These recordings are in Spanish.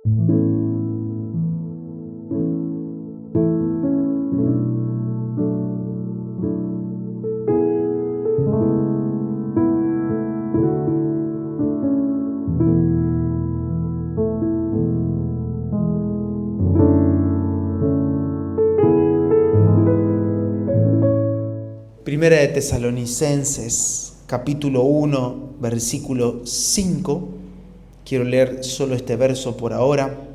Primera de Tesalonicenses, capítulo 1, versículo 5. Quiero leer solo este verso por ahora,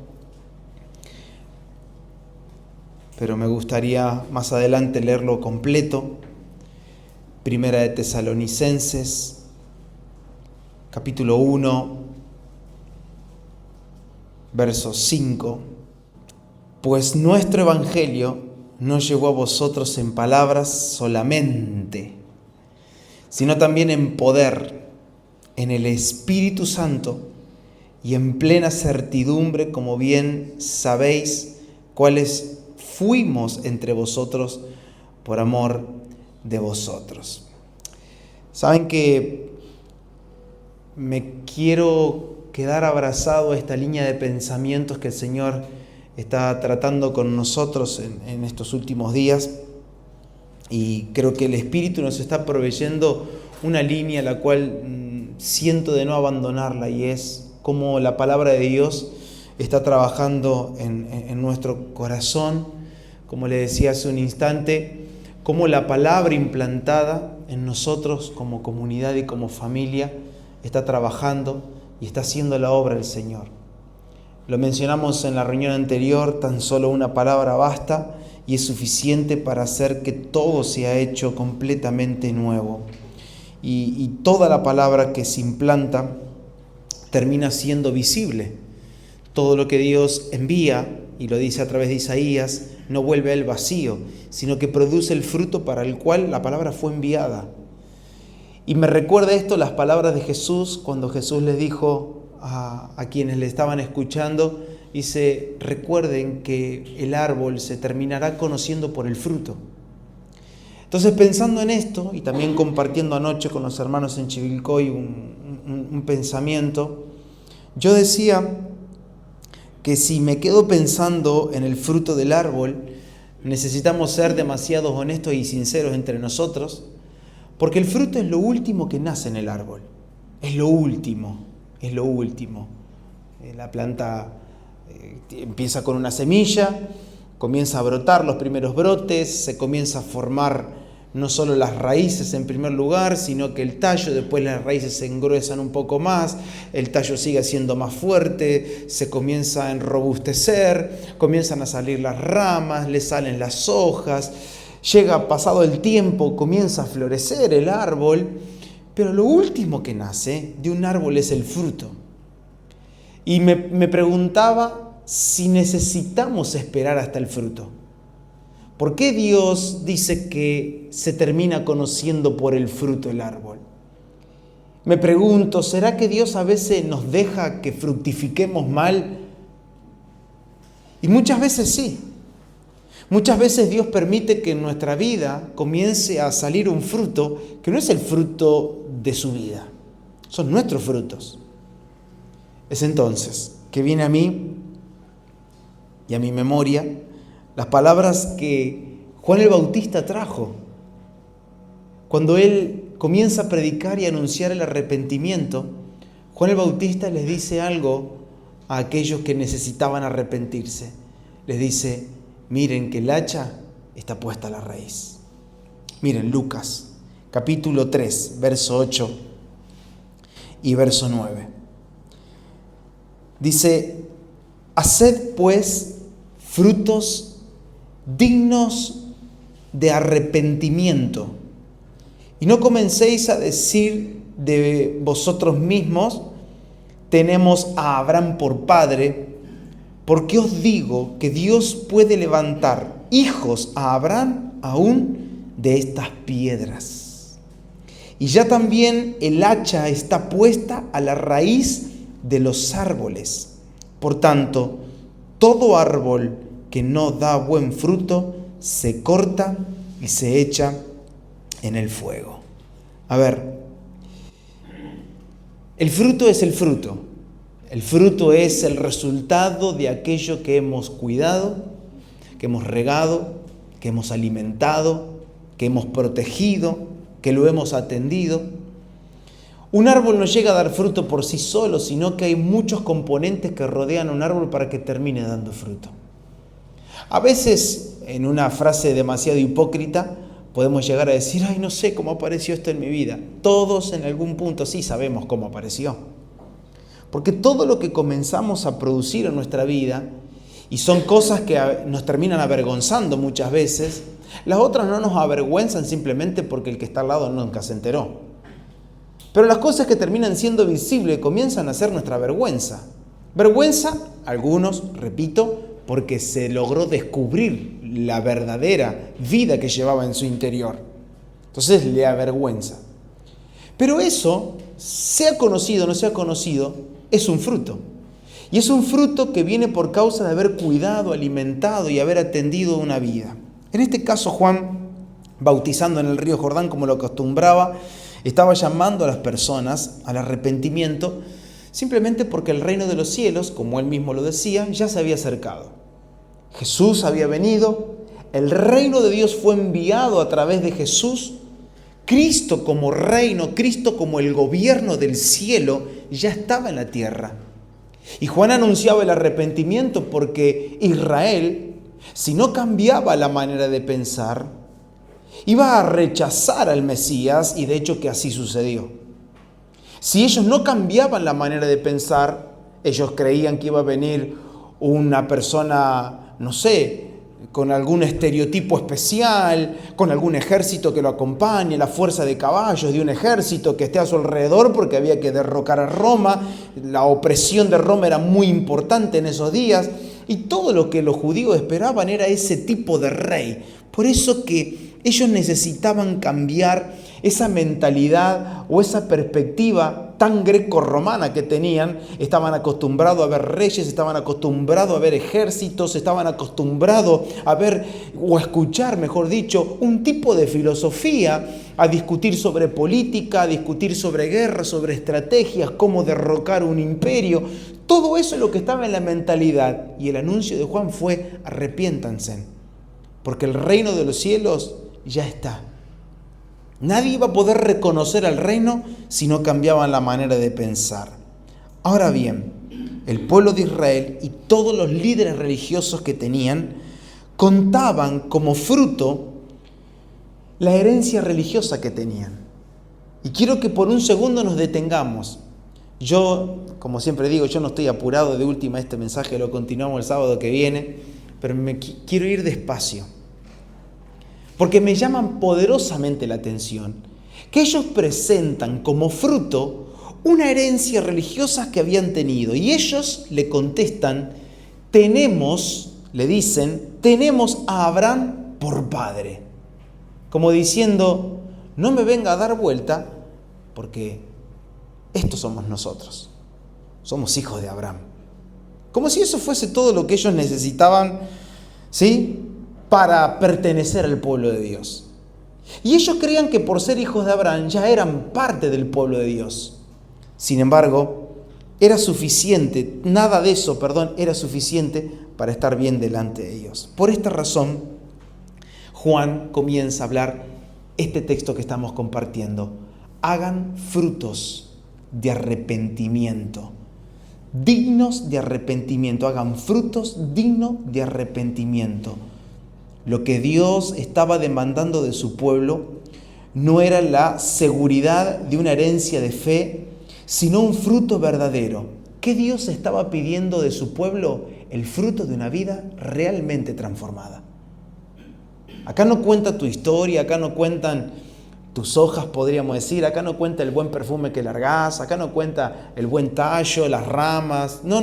pero me gustaría más adelante leerlo completo. Primera de Tesalonicenses, capítulo 1, verso 5. Pues nuestro evangelio no llegó a vosotros en palabras solamente, sino también en poder, en el Espíritu Santo y en plena certidumbre, como bien sabéis cuáles fuimos entre vosotros por amor de vosotros. Saben que me quiero quedar abrazado a esta línea de pensamientos que el Señor está tratando con nosotros en estos últimos días, y creo que el Espíritu nos está proveyendo una línea la cual siento de no abandonarla, y es cómo la palabra de Dios está trabajando en nuestro corazón. Como le decía hace un instante, cómo la palabra implantada en nosotros como comunidad y como familia está trabajando y está haciendo la obra del Señor. Lo mencionamos en la reunión anterior, tan solo una palabra basta y es suficiente para hacer que todo sea hecho completamente nuevo. Y toda la palabra que se implanta termina siendo visible. Todo lo que Dios envía, y lo dice a través de Isaías, no vuelve a él vacío, sino que produce el fruto para el cual la palabra fue enviada. Y me recuerda esto las palabras de Jesús cuando Jesús les dijo a quienes le estaban escuchando, dice: recuerden que el árbol se terminará conociendo por el fruto. Entonces, pensando en esto y también compartiendo anoche con los hermanos en Chivilcoy un pensamiento, yo decía que si me quedo pensando en el fruto del árbol, necesitamos ser demasiado honestos y sinceros entre nosotros, porque el fruto es lo último que nace en el árbol, es lo último. La planta empieza con una semilla, comienza a brotar los primeros brotes, se comienza a formar no solo las raíces en primer lugar, sino que el tallo, después las raíces se engruesan un poco más, el tallo sigue siendo más fuerte, se comienza a enrobustecer, comienzan a salir las ramas, le salen las hojas, llega pasado el tiempo, comienza a florecer el árbol. Pero lo último que nace de un árbol es el fruto. Y me preguntaba si necesitamos esperar hasta el fruto. ¿Por qué Dios dice que se termina conociendo por el fruto el árbol? Me pregunto, ¿será que Dios a veces nos deja que fructifiquemos mal? Y muchas veces sí. Muchas veces Dios permite que en nuestra vida comience a salir un fruto que no es el fruto de su vida, son nuestros frutos. Es entonces que viene a mí y a mi memoria las palabras que Juan el Bautista trajo cuando él comienza a predicar y anunciar el arrepentimiento. Juan el Bautista les dice algo a aquellos que necesitaban arrepentirse. Les dice: miren que el hacha está puesta a la raíz. Miren Lucas, capítulo 3, verso 8 y verso 9. Dice: haced pues frutos dignos de arrepentimiento, y no comencéis a decir de vosotros mismos: tenemos a Abraham por padre. Porque os digo que Dios puede levantar hijos a Abraham aún de estas piedras. Y ya también el hacha está puesta a la raíz de los árboles. Por tanto, todo árbol que no da buen fruto se corta y se echa en el fuego. A ver, el fruto es el fruto. El fruto es el resultado de aquello que hemos cuidado, que hemos regado, que hemos alimentado, que hemos protegido, que lo hemos atendido. Un árbol no llega a dar fruto por sí solo, sino que hay muchos componentes que rodean a un árbol para que termine dando fruto. A veces, en una frase demasiado hipócrita, podemos llegar a decir, ay, no sé cómo apareció esto en mi vida. Todos en algún punto sí sabemos cómo apareció. Porque todo lo que comenzamos a producir en nuestra vida, y son cosas que nos terminan avergonzando muchas veces, las otras no nos avergüenzan simplemente porque el que está al lado nunca se enteró. Pero las cosas que terminan siendo visibles comienzan a ser nuestra vergüenza. Vergüenza, algunos, repito, porque se logró descubrir la verdadera vida que llevaba en su interior. Entonces le avergüenza. Pero eso, sea conocido o no sea conocido, es un fruto. Y es un fruto que viene por causa de haber cuidado, alimentado y haber atendido una vida. En este caso, Juan, bautizando en el río Jordán como lo acostumbraba, estaba llamando a las personas al arrepentimiento simplemente porque el reino de los cielos, como él mismo lo decía, ya se había acercado. Jesús había venido, el reino de Dios fue enviado a través de Jesús, Cristo como reino, Cristo como el gobierno del cielo ya estaba en la tierra. Y Juan anunciaba el arrepentimiento porque Israel, si no cambiaba la manera de pensar, iba a rechazar al Mesías, y de hecho que así sucedió. Si ellos no cambiaban la manera de pensar, ellos creían que iba a venir una persona, no sé, con algún estereotipo especial, con algún ejército que lo acompañe, la fuerza de caballos de un ejército que esté a su alrededor porque había que derrocar a Roma. La opresión de Roma era muy importante en esos días y todo lo que los judíos esperaban era ese tipo de rey. Por eso que ellos necesitaban cambiar esa mentalidad o esa perspectiva tan greco-romana que tenían. Estaban acostumbrados a ver reyes, estaban acostumbrados a ver ejércitos, estaban acostumbrados a ver o a escuchar, mejor dicho, un tipo de filosofía, a discutir sobre política, a discutir sobre guerra, sobre estrategias, cómo derrocar un imperio. Todo eso es lo que estaba en la mentalidad. Y el anuncio de Juan fue: arrepiéntanse, porque el reino de los cielos ya está. Nadie iba a poder reconocer al reino si no cambiaban la manera de pensar. Ahora bien, el pueblo de Israel y todos los líderes religiosos que tenían contaban como fruto la herencia religiosa que tenían. Y quiero que por un segundo nos detengamos. Yo, como siempre digo, yo no estoy apurado, de última este mensaje lo continuamos el sábado que viene, pero quiero ir despacio. Porque me llaman poderosamente la atención que ellos presentan como fruto una herencia religiosa que habían tenido. Y ellos le contestan, le dicen, tenemos a Abraham por padre. Como diciendo, no me venga a dar vuelta porque estos somos nosotros. Somos hijos de Abraham. Como si eso fuese todo lo que ellos necesitaban, ¿sí?, para pertenecer al pueblo de Dios. Y ellos creían que por ser hijos de Abraham ya eran parte del pueblo de Dios. Sin embargo, era suficiente para estar bien delante de Dios. Por esta razón, Juan comienza a hablar este texto que estamos compartiendo. Hagan frutos de arrepentimiento, dignos de arrepentimiento. Hagan frutos dignos de arrepentimiento. Lo que Dios estaba demandando de su pueblo no era la seguridad de una herencia de fe, sino un fruto verdadero. ¿Qué Dios estaba pidiendo de su pueblo? El fruto de una vida realmente transformada. Acá no cuenta tu historia, acá no cuentan tus hojas, podríamos decir, acá no cuenta el buen perfume que largás, acá no cuenta el buen tallo, las ramas. No.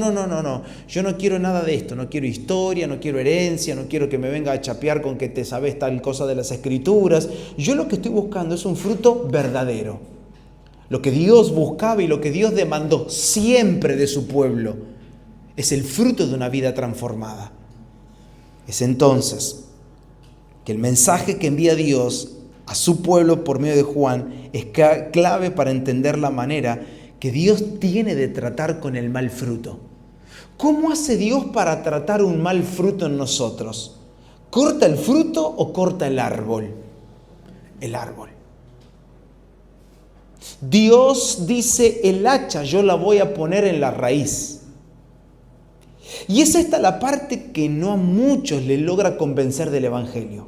Yo no quiero nada de esto, no quiero historia, no quiero herencia, no quiero que me venga a chapear con que te sabes tal cosa de las escrituras. Yo lo que estoy buscando es un fruto verdadero. Lo que Dios buscaba y lo que Dios demandó siempre de su pueblo es el fruto de una vida transformada. Es entonces que el mensaje que envía Dios a su pueblo por medio de Juan es clave para entender la manera que Dios tiene de tratar con el mal fruto. ¿Cómo hace Dios para tratar un mal fruto en nosotros? ¿Corta el fruto o corta el árbol? El árbol. Dios dice, el hacha yo la voy a poner en la raíz. Y es esta la parte que no a muchos les logra convencer del Evangelio.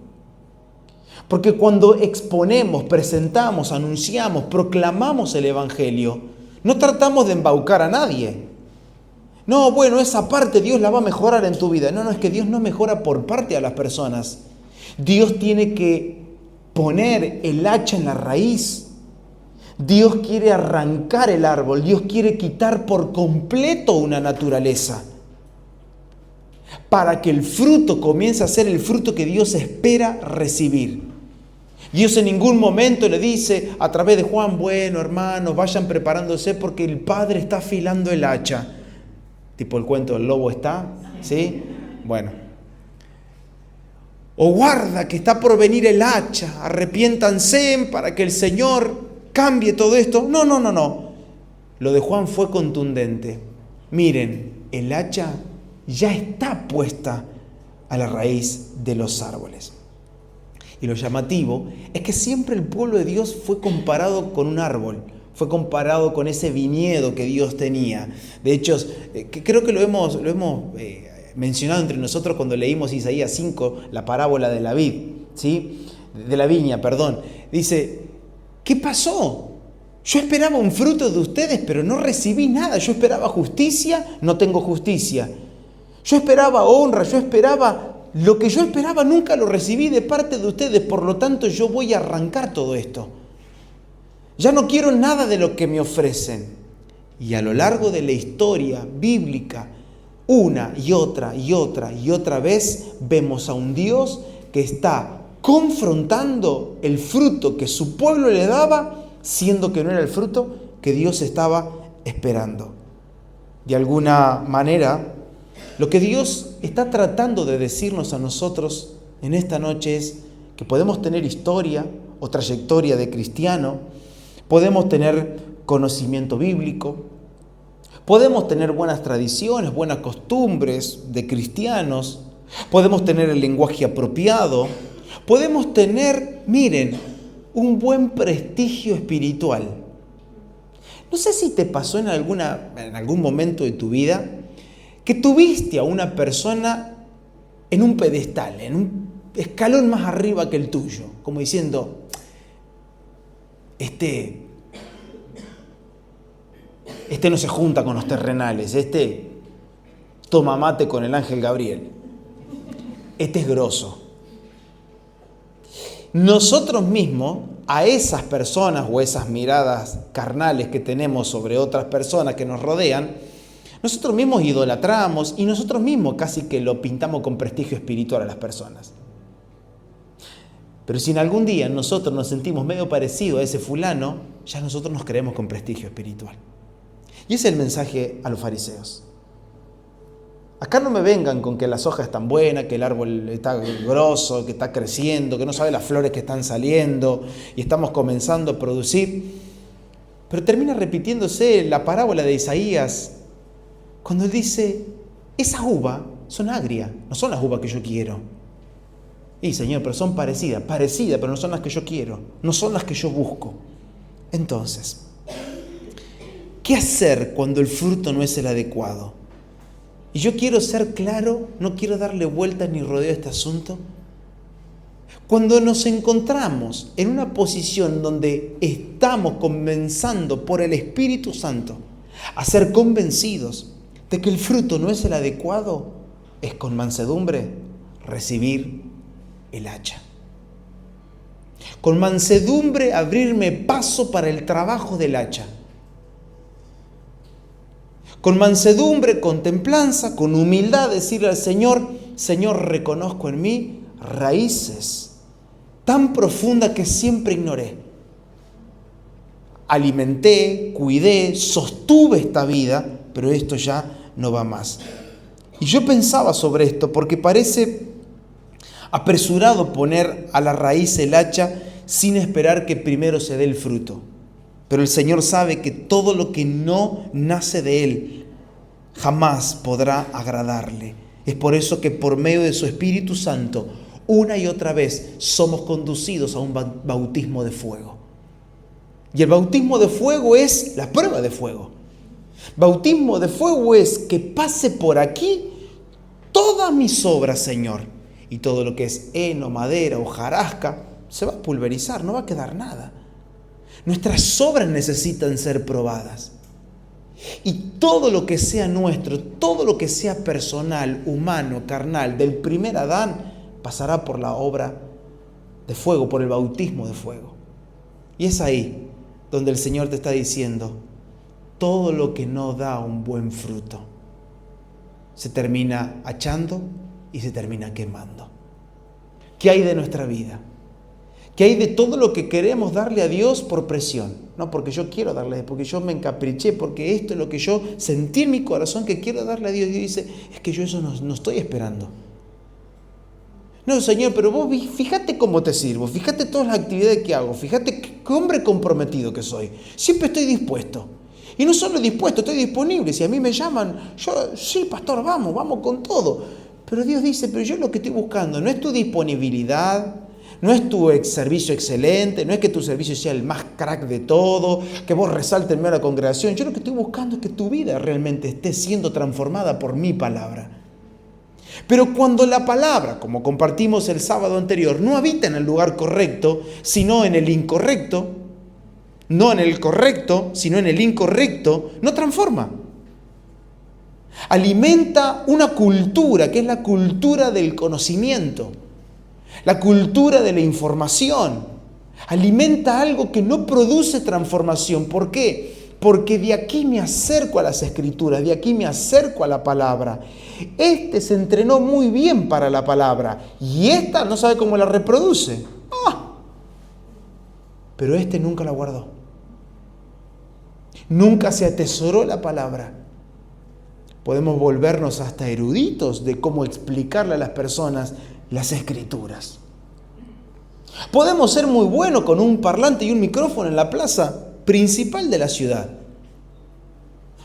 Porque cuando exponemos, presentamos, anunciamos, proclamamos el Evangelio, no tratamos de embaucar a nadie. No, bueno, esa parte Dios la va a mejorar en tu vida. No, es que Dios no mejora por parte a las personas. Dios tiene que poner el hacha en la raíz. Dios quiere arrancar el árbol. Dios quiere quitar por completo una naturaleza, para que el fruto comience a ser el fruto que Dios espera recibir. Dios en ningún momento le dice a través de Juan, bueno, hermanos, vayan preparándose porque el Padre está afilando el hacha. Tipo el cuento del lobo está, ¿sí? Bueno. O guarda que está por venir el hacha, arrepiéntanse para que el Señor cambie todo esto. No. Lo de Juan fue contundente. Miren, el hacha ya está puesta a la raíz de los árboles. Y lo llamativo es que siempre el pueblo de Dios fue comparado con un árbol, fue comparado con ese viñedo que Dios tenía. De hecho, creo que lo hemos mencionado entre nosotros cuando leímos Isaías 5, la parábola de la vid, ¿sí? De la viña, perdón. Dice, ¿qué pasó? Yo esperaba un fruto de ustedes, pero no recibí nada. Yo esperaba justicia, no tengo justicia. Yo esperaba honra, lo que yo esperaba nunca lo recibí de parte de ustedes, por lo tanto yo voy a arrancar todo esto. Ya no quiero nada de lo que me ofrecen. Y a lo largo de la historia bíblica, una y otra vez, vemos a un Dios que está confrontando el fruto que su pueblo le daba, siendo que no era el fruto que Dios estaba esperando. De alguna manera, lo que Dios está tratando de decirnos a nosotros en esta noche es que podemos tener historia o trayectoria de cristiano, podemos tener conocimiento bíblico, podemos tener buenas tradiciones, buenas costumbres de cristianos, podemos tener el lenguaje apropiado, podemos tener, miren, un buen prestigio espiritual. No sé si te pasó en algún momento de tu vida que tuviste a una persona en un pedestal, en un escalón más arriba que el tuyo, como diciendo, este no se junta con los terrenales, toma mate con el ángel Gabriel, este es grosso. Nosotros mismos, a esas personas o esas miradas carnales que tenemos sobre otras personas que nos rodean, nosotros mismos idolatramos y nosotros mismos casi que lo pintamos con prestigio espiritual a las personas. Pero si en algún día nosotros nos sentimos medio parecidos a ese fulano, ya nosotros nos creemos con prestigio espiritual. Y ese es el mensaje a los fariseos. Acá no me vengan con que las hojas están buenas, que el árbol está grosso, que está creciendo, que no sabe las flores que están saliendo y estamos comenzando a producir. Pero termina repitiéndose la parábola de Isaías cuando él dice, esas uvas son agrias, no son las uvas que yo quiero. Y Señor, pero son parecidas, pero no son las que yo quiero, no son las que yo busco. Entonces, ¿qué hacer cuando el fruto no es el adecuado? Y yo quiero ser claro, no quiero darle vueltas ni rodeo a este asunto. Cuando nos encontramos en una posición donde estamos comenzando por el Espíritu Santo a ser convencidos de que el fruto no es el adecuado, es con mansedumbre recibir el hacha. Con mansedumbre abrirme paso para el trabajo del hacha. Con mansedumbre, con templanza, con humildad decirle al Señor, Señor, reconozco en mí raíces tan profundas que siempre ignoré. Alimenté, cuidé, sostuve esta vida, pero esto ya no va más. Y yo pensaba sobre esto porque parece apresurado poner a la raíz el hacha sin esperar que primero se dé el fruto. Pero el Señor sabe que todo lo que no nace de Él jamás podrá agradarle. Es por eso que por medio de su Espíritu Santo, una y otra vez somos conducidos a un bautismo de fuego. Y el bautismo de fuego es la prueba de fuego. Bautismo de fuego es que pase por aquí todas mis obras, Señor. Y todo lo que es heno, madera, hojarasca, se va a pulverizar, no va a quedar nada. Nuestras obras necesitan ser probadas. Y todo lo que sea nuestro, todo lo que sea personal, humano, carnal, del primer Adán, pasará por la obra de fuego, por el bautismo de fuego. Y es ahí donde el Señor te está diciendo, todo lo que no da un buen fruto se termina achando y se termina quemando. ¿Qué hay de nuestra vida? ¿Qué hay de todo lo que queremos darle a Dios por presión? No porque yo quiero darle, porque yo me encapriché, porque esto es lo que yo sentí en mi corazón que quiero darle a Dios. Y Dios dice, es que yo eso no estoy esperando. No, Señor, pero vos fíjate cómo te sirvo, fíjate todas las actividades que hago, fíjate qué hombre comprometido que soy. Siempre estoy dispuesto. Y no solo dispuesto, estoy disponible. Si a mí me llaman, yo, sí, pastor, vamos con todo. Pero Dios dice, pero yo lo que estoy buscando no es tu disponibilidad, no es tu servicio excelente, no es que tu servicio sea el más crack de todo, que vos resaltes en medio de la congregación. Yo lo que estoy buscando es que tu vida realmente esté siendo transformada por mi palabra. Pero cuando la palabra, como compartimos el sábado anterior, no habita en el lugar correcto, sino en el incorrecto, no en el correcto, sino en el incorrecto, no transforma. Alimenta una cultura, que es la cultura del conocimiento, la cultura de la información. Alimenta algo que no produce transformación. ¿Por qué? Porque de aquí me acerco a las Escrituras, de aquí me acerco a la palabra. Este se entrenó muy bien para la palabra y esta no sabe cómo la reproduce. Pero este nunca la guardó. Nunca se atesoró la palabra. Podemos volvernos hasta eruditos de cómo explicarle a las personas las Escrituras. Podemos ser muy buenos con un parlante y un micrófono en la plaza principal de la ciudad.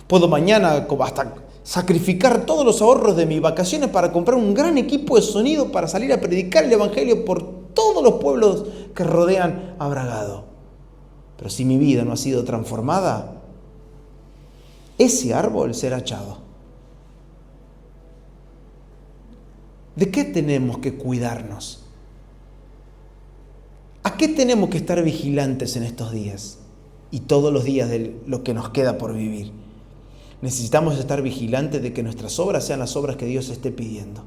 Puedo mañana hasta sacrificar todos los ahorros de mis vacaciones para comprar un gran equipo de sonido para salir a predicar el Evangelio por todos los pueblos que rodean a Bragado. Pero si mi vida no ha sido transformada, ese árbol será echado. ¿De qué tenemos que cuidarnos? ¿A qué tenemos que estar vigilantes en estos días? Y todos los días de lo que nos queda por vivir. Necesitamos estar vigilantes de que nuestras obras sean las obras que Dios esté pidiendo.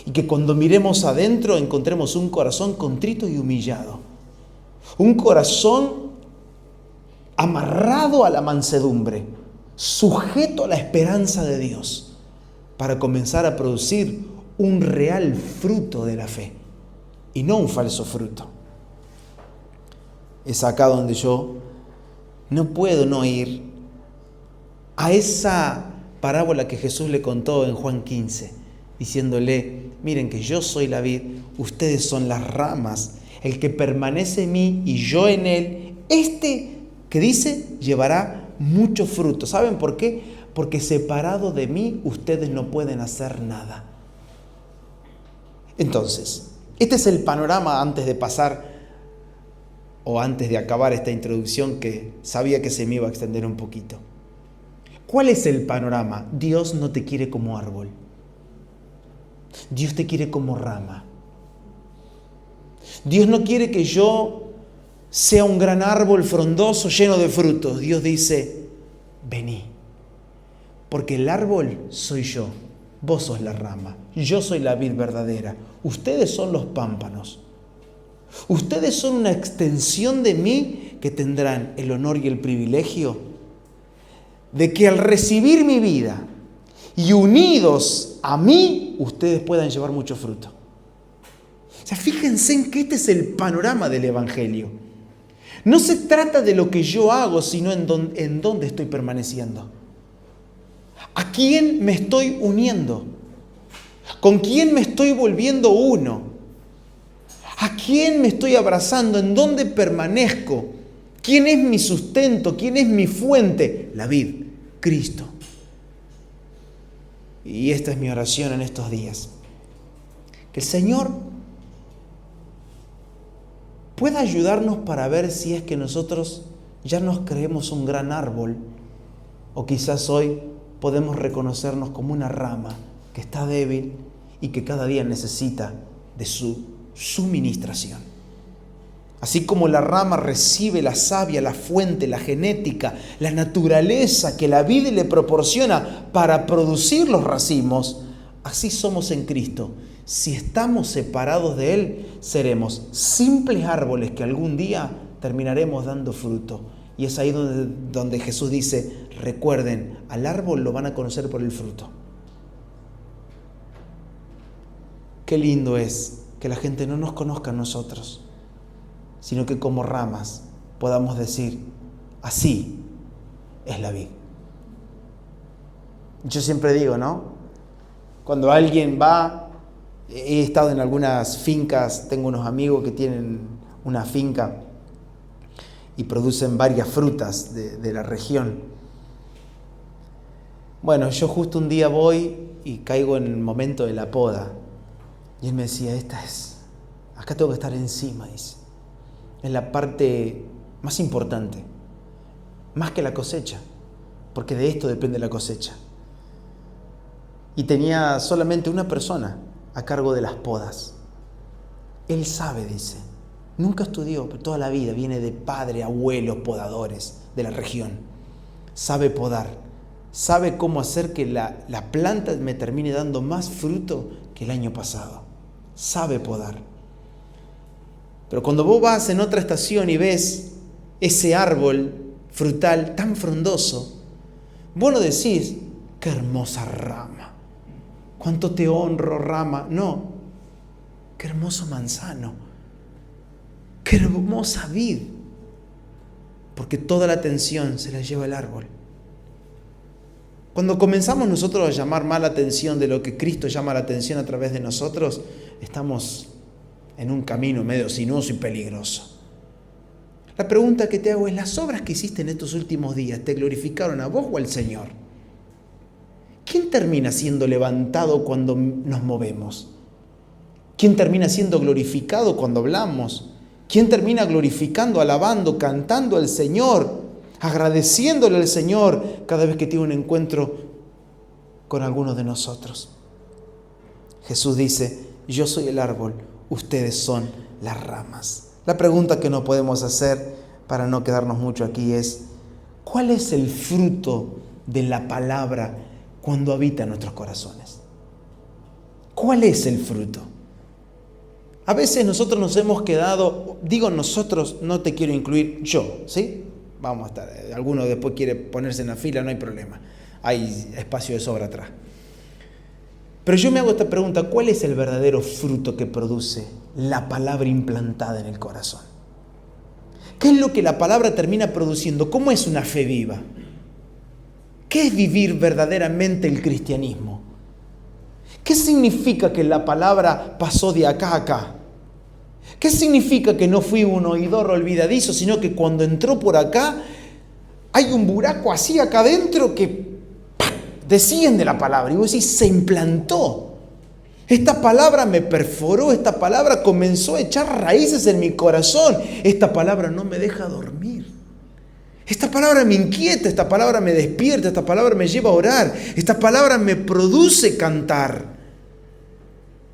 Y que cuando miremos adentro encontremos un corazón contrito y humillado. Un corazón amarrado a la mansedumbre, sujeto a la esperanza de Dios, para comenzar a producir un real fruto de la fe y no un falso fruto. Es acá donde yo no puedo no ir a esa parábola que Jesús le contó en Juan 15, diciéndole, miren que yo soy la vid, ustedes son las ramas, el que permanece en mí y yo en él, este que dice, llevará mucho fruto. ¿Saben por qué? Porque separado de mí, ustedes no pueden hacer nada. Entonces, este es el panorama antes de pasar o antes de acabar esta introducción que sabía que se me iba a extender un poquito. ¿Cuál es el panorama? Dios no te quiere como árbol. Dios te quiere como rama. Dios no quiere que yo sea un gran árbol frondoso lleno de frutos. Dios dice, vení, porque el árbol soy yo, vos sos la rama, yo soy la vid verdadera, ustedes son los pámpanos. Ustedes son una extensión de mí que tendrán el honor y el privilegio de que al recibir mi vida y unidos a mí, ustedes puedan llevar mucho fruto. O sea, fíjense en que este es el panorama del Evangelio. No se trata de lo que yo hago, sino en dónde estoy permaneciendo. ¿A quién me estoy uniendo? ¿Con quién me estoy volviendo uno? ¿A quién me estoy abrazando? ¿En dónde permanezco? ¿Quién es mi sustento? ¿Quién es mi fuente? La vid, Cristo. Y esta es mi oración en estos días. Que el Señor pueda ayudarnos para ver si es que nosotros ya nos creemos un gran árbol o quizás hoy podemos reconocernos como una rama que está débil y que cada día necesita de su suministración. Así como la rama recibe la savia, la fuente, la genética, la naturaleza que la vid le proporciona para producir los racimos, así somos en Cristo. Si estamos separados de Él, seremos simples árboles que algún día terminaremos dando fruto. Y es ahí donde Jesús dice, recuerden, al árbol lo van a conocer por el fruto. Qué lindo es que la gente no nos conozca a nosotros, sino que como ramas podamos decir, así es la vid. Yo siempre digo, ¿no? Cuando alguien va, he estado en algunas fincas, tengo unos amigos que tienen una finca y producen varias frutas de la región. Bueno, yo justo un día voy y caigo en el momento de la poda. Y él me decía, acá tengo que estar encima, dice. Es la parte más importante, más que la cosecha, porque de esto depende la cosecha. Y tenía solamente una persona a cargo de las podas. Él sabe, dice, nunca estudió, pero toda la vida viene de padre, abuelos, podadores de la región. Sabe podar, sabe cómo hacer que la planta me termine dando más fruto que el año pasado. Sabe podar. Pero cuando vos vas en otra estación y ves ese árbol frutal tan frondoso, vos no decís, qué hermosa rama, cuánto te honro rama. No, qué hermoso manzano, qué hermosa vid, porque toda la atención se la lleva el árbol. Cuando comenzamos nosotros a llamar más la atención de lo que Cristo llama la atención a través de nosotros, estamos en un camino medio sinuoso y peligroso. La pregunta que te hago es, ¿las obras que hiciste en estos últimos días te glorificaron a vos o al Señor? ¿Quién termina siendo levantado cuando nos movemos? ¿Quién termina siendo glorificado cuando hablamos? ¿Quién termina glorificando, alabando, cantando al Señor, agradeciéndole al Señor cada vez que tiene un encuentro con alguno de nosotros? Jesús dice, yo soy el árbol, ustedes son las ramas. La pregunta que no podemos hacer para no quedarnos mucho aquí es, ¿cuál es el fruto de la palabra cuando habita en nuestros corazones? ¿Cuál es el fruto? A veces nosotros nos hemos quedado, digo nosotros, no te quiero incluir yo, ¿sí? Vamos a estar, alguno después quiere ponerse en la fila, no hay problema, hay espacio de sobra atrás. Pero yo me hago esta pregunta, ¿cuál es el verdadero fruto que produce la palabra implantada en el corazón? ¿Qué es lo que la palabra termina produciendo? ¿Cómo es una fe viva? ¿Qué es vivir verdaderamente el cristianismo? ¿Qué significa que la palabra pasó de acá a acá? ¿Qué significa que no fui un oidor olvidadizo, sino que cuando entró por acá hay un buraco así acá adentro que desciende la palabra? Y vos decís, se implantó. Esta palabra me perforó, esta palabra comenzó a echar raíces en mi corazón. Esta palabra no me deja dormir. Esta palabra me inquieta, esta palabra me despierta, esta palabra me lleva a orar, esta palabra me produce cantar.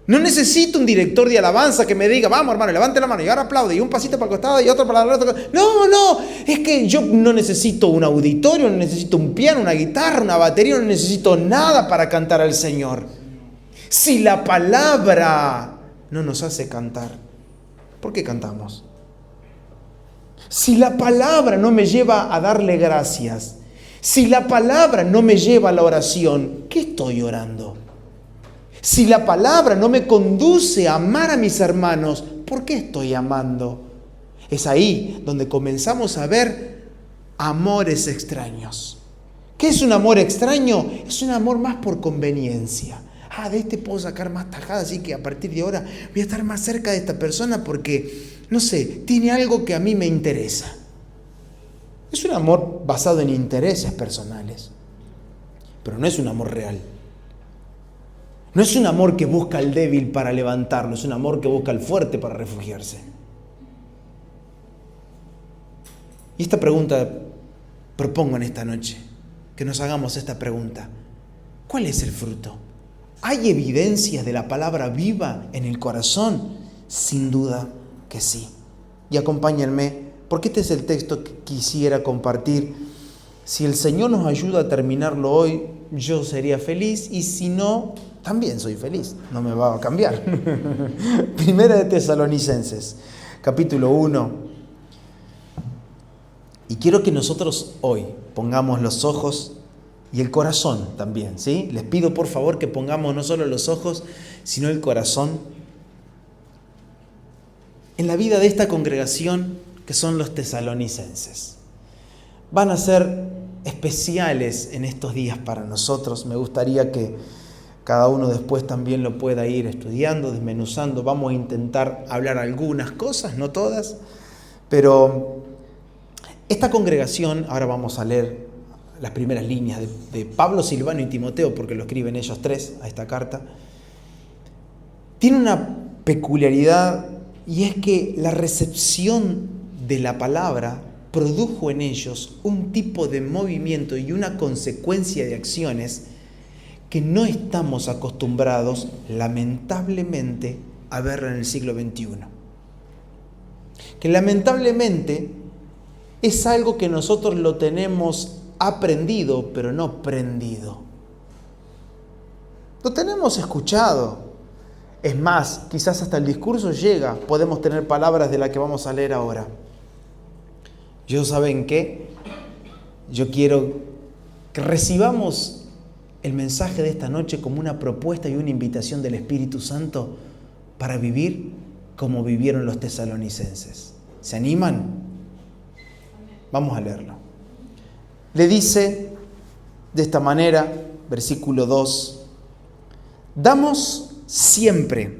No necesito un director de alabanza que me diga, vamos hermano, levante la mano y ahora aplaude, y un pasito para el costado y otro para el otro. No, es que yo no necesito un auditorio, no necesito un piano, una guitarra, una batería, no necesito nada para cantar al Señor. Si la palabra no nos hace cantar, ¿por qué cantamos? Si la palabra no me lleva a darle gracias, si la palabra no me lleva a la oración, ¿qué estoy orando? Si la palabra no me conduce a amar a mis hermanos, ¿por qué estoy amando? Es ahí donde comenzamos a ver amores extraños. ¿Qué es un amor extraño? Es un amor más por conveniencia. De este puedo sacar más tajada, así que a partir de ahora voy a estar más cerca de esta persona porque, no sé, tiene algo que a mí me interesa. Es un amor basado en intereses personales, pero no es un amor real. No es un amor que busca al débil para levantarlo, es un amor que busca al fuerte para refugiarse. Y esta pregunta propongo en esta noche, que nos hagamos esta pregunta. ¿Cuál es el fruto? ¿Hay evidencias de la palabra viva en el corazón? Sin duda que sí. Y acompáñenme, porque este es el texto que quisiera compartir. Si el Señor nos ayuda a terminarlo hoy, yo sería feliz, y si no, también soy feliz, no me va a cambiar. Primera de Tesalonicenses, capítulo 1. Y quiero que nosotros hoy pongamos los ojos y el corazón también, ¿sí? Les pido por favor que pongamos no solo los ojos, sino el corazón en la vida de esta congregación que son los tesalonicenses. Van a ser especiales en estos días para nosotros. Me gustaría que cada uno después también lo pueda ir estudiando, desmenuzando. Vamos a intentar hablar algunas cosas, no todas, pero esta congregación, ahora vamos a leer las primeras líneas de Pablo, Silvano y Timoteo, porque lo escriben ellos tres a esta carta, tiene una peculiaridad, y es que la recepción de la palabra produjo en ellos un tipo de movimiento y una consecuencia de acciones que no estamos acostumbrados, lamentablemente, a ver en el siglo XXI. Que lamentablemente es algo que nosotros lo tenemos aprendido, pero no prendido. Lo tenemos escuchado. Es más, quizás hasta el discurso llega. Podemos tener palabras de las que vamos a leer ahora. ¿Saben qué? Yo quiero que recibamos el mensaje de esta noche como una propuesta y una invitación del Espíritu Santo para vivir como vivieron los tesalonicenses. ¿Se animan? Vamos a leerlo. Le dice de esta manera, versículo 2, damos siempre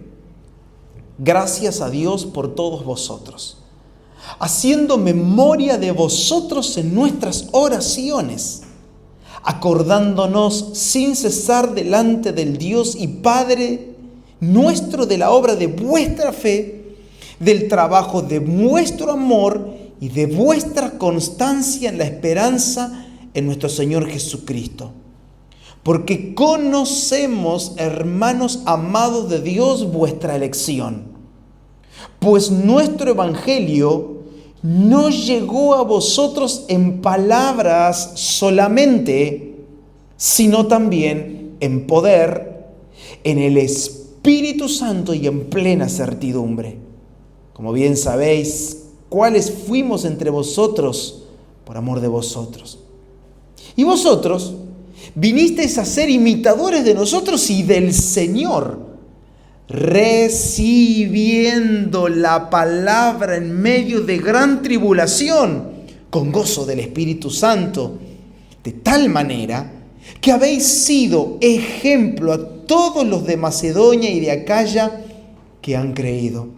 gracias a Dios por todos vosotros, haciendo memoria de vosotros en nuestras oraciones, acordándonos sin cesar delante del Dios y Padre nuestro de la obra de vuestra fe, del trabajo de vuestro amor y de vuestra constancia en la esperanza en nuestro Señor Jesucristo. Porque conocemos, hermanos amados de Dios, vuestra elección. Pues nuestro evangelio no llegó a vosotros en palabras solamente, sino también en poder, en el Espíritu Santo y en plena certidumbre. Como bien sabéis, cuáles fuimos entre vosotros por amor de vosotros. Y vosotros vinisteis a ser imitadores de nosotros y del Señor, recibiendo la palabra en medio de gran tribulación, con gozo del Espíritu Santo, de tal manera que habéis sido ejemplo a todos los de Macedonia y de Acaya que han creído.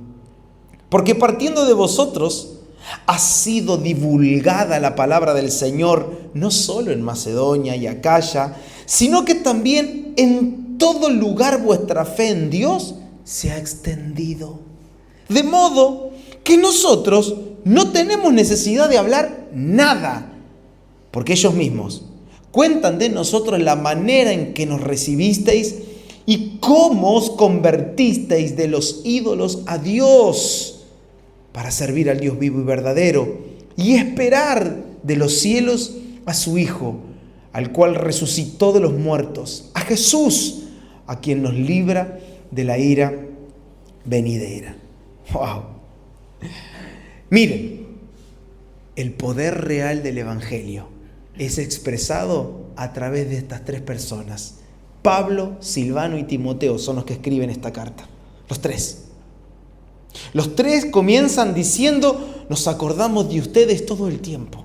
Porque partiendo de vosotros ha sido divulgada la palabra del Señor, no solo en Macedonia y Acaya, sino que también en todo lugar vuestra fe en Dios se ha extendido. De modo que nosotros no tenemos necesidad de hablar nada, porque ellos mismos cuentan de nosotros la manera en que nos recibisteis y cómo os convertisteis de los ídolos a Dios, para servir al Dios vivo y verdadero, y esperar de los cielos a su Hijo, al cual resucitó de los muertos, a Jesús, a quien nos libra de la ira venidera. ¡Wow! Miren, el poder real del Evangelio es expresado a través de estas tres personas. Pablo, Silvano y Timoteo son los que escriben esta carta. Los tres. Los tres comienzan diciendo, nos acordamos de ustedes todo el tiempo.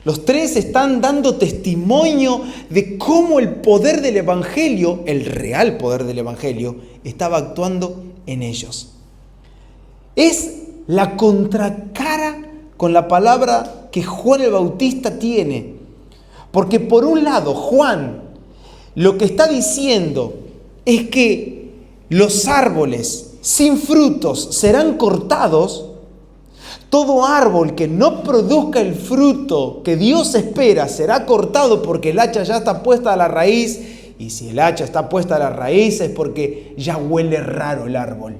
Los tres están dando testimonio de cómo el poder del Evangelio, el real poder del Evangelio, estaba actuando en ellos. Es la contracara con la palabra que Juan el Bautista tiene. Porque por un lado, Juan lo que está diciendo es que los árboles sin frutos serán cortados. Todo árbol que no produzca el fruto que Dios espera será cortado porque el hacha ya está puesta a la raíz. Y si el hacha está puesta a la raíz es porque ya huele raro el árbol.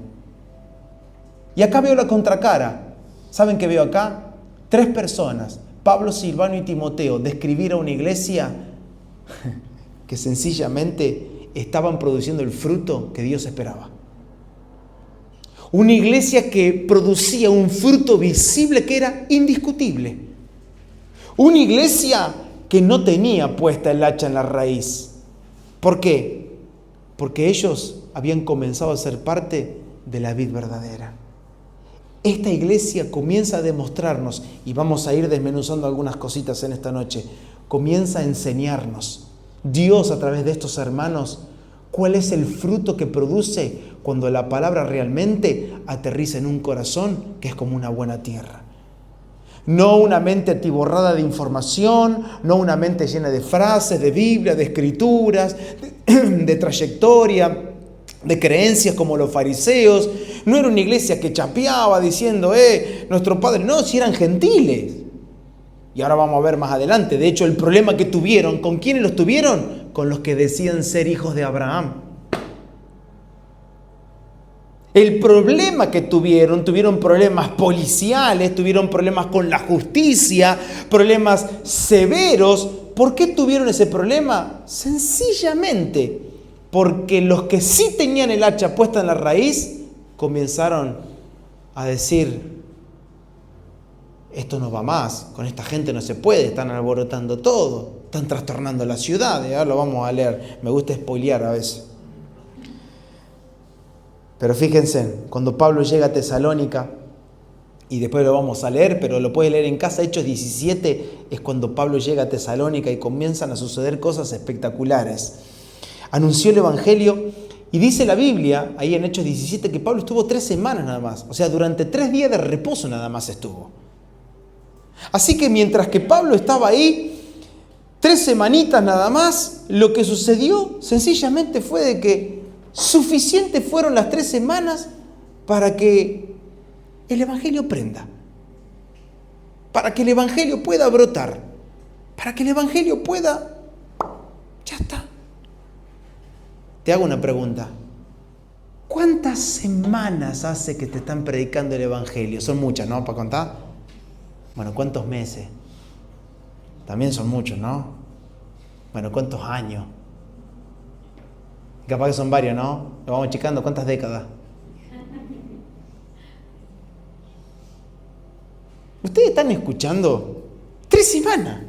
Y acá veo la contracara. ¿Saben qué veo acá? 3 personas, Pablo, Silvano y Timoteo, describir a una iglesia que sencillamente estaban produciendo el fruto que Dios esperaba. Una iglesia que producía un fruto visible que era indiscutible. Una iglesia que no tenía puesta el hacha en la raíz. ¿Por qué? Porque ellos habían comenzado a ser parte de la vid verdadera. Esta iglesia comienza a demostrarnos, y vamos a ir desmenuzando algunas cositas en esta noche, comienza a enseñarnos, Dios a través de estos hermanos, cuál es el fruto que produce cuando la palabra realmente aterriza en un corazón que es como una buena tierra. No una mente atiborrada de información, no una mente llena de frases, de Biblia, de escrituras, de trayectoria, de creencias como los fariseos. No era una iglesia que chapeaba diciendo, nuestro padre. No, si eran gentiles. Y ahora vamos a ver más adelante. De hecho, el problema que tuvieron, ¿con quiénes los tuvieron? Con los que decían ser hijos de Abraham. El problema que tuvieron problemas policiales, tuvieron problemas con la justicia, problemas severos. ¿Por qué tuvieron ese problema? Sencillamente porque los que sí tenían el hacha puesta en la raíz comenzaron a decir, esto no va más, con esta gente no se puede, están alborotando todo, están trastornando la ciudad. Ahora lo vamos a leer, me gusta spoilear a veces. Pero fíjense, cuando Pablo llega a Tesalónica, y después lo vamos a leer, pero lo puedes leer en casa, Hechos 17, es cuando Pablo llega a Tesalónica y comienzan a suceder cosas espectaculares. Anunció el Evangelio y dice la Biblia, ahí en Hechos 17, que Pablo estuvo 3 semanas nada más. O sea, durante 3 días de reposo nada más estuvo. Así que mientras que Pablo estaba ahí, 3 semanitas nada más, lo que sucedió sencillamente fue de que suficiente fueron las 3 semanas para que el Evangelio prenda. Para que el Evangelio pueda brotar. Para que el Evangelio pueda... Ya está. Te hago una pregunta. ¿Cuántas semanas hace que te están predicando el Evangelio? Son muchas, ¿no? ¿Para contar? Bueno, ¿cuántos meses? También son muchos, ¿no? Bueno, ¿cuántos años? Capaz que son varios, ¿no? Lo vamos checando. ¿Cuántas décadas? ¿Ustedes están escuchando? 3 semanas.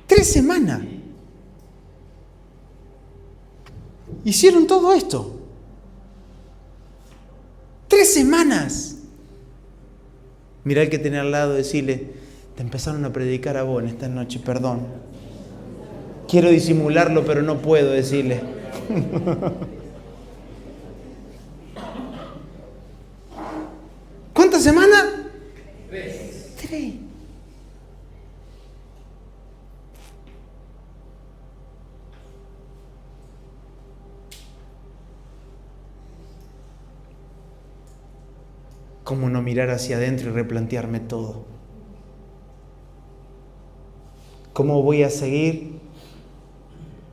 3 semanas. Hicieron todo esto. 3 semanas. Mirá al que tenés al lado y decirle, te empezaron a predicar a vos en esta noche, perdón. Quiero disimularlo, pero no puedo decirle. ¿Cuántas semanas? 3. ¿Cómo no mirar hacia adentro y replantearme todo? ¿Cómo voy a seguir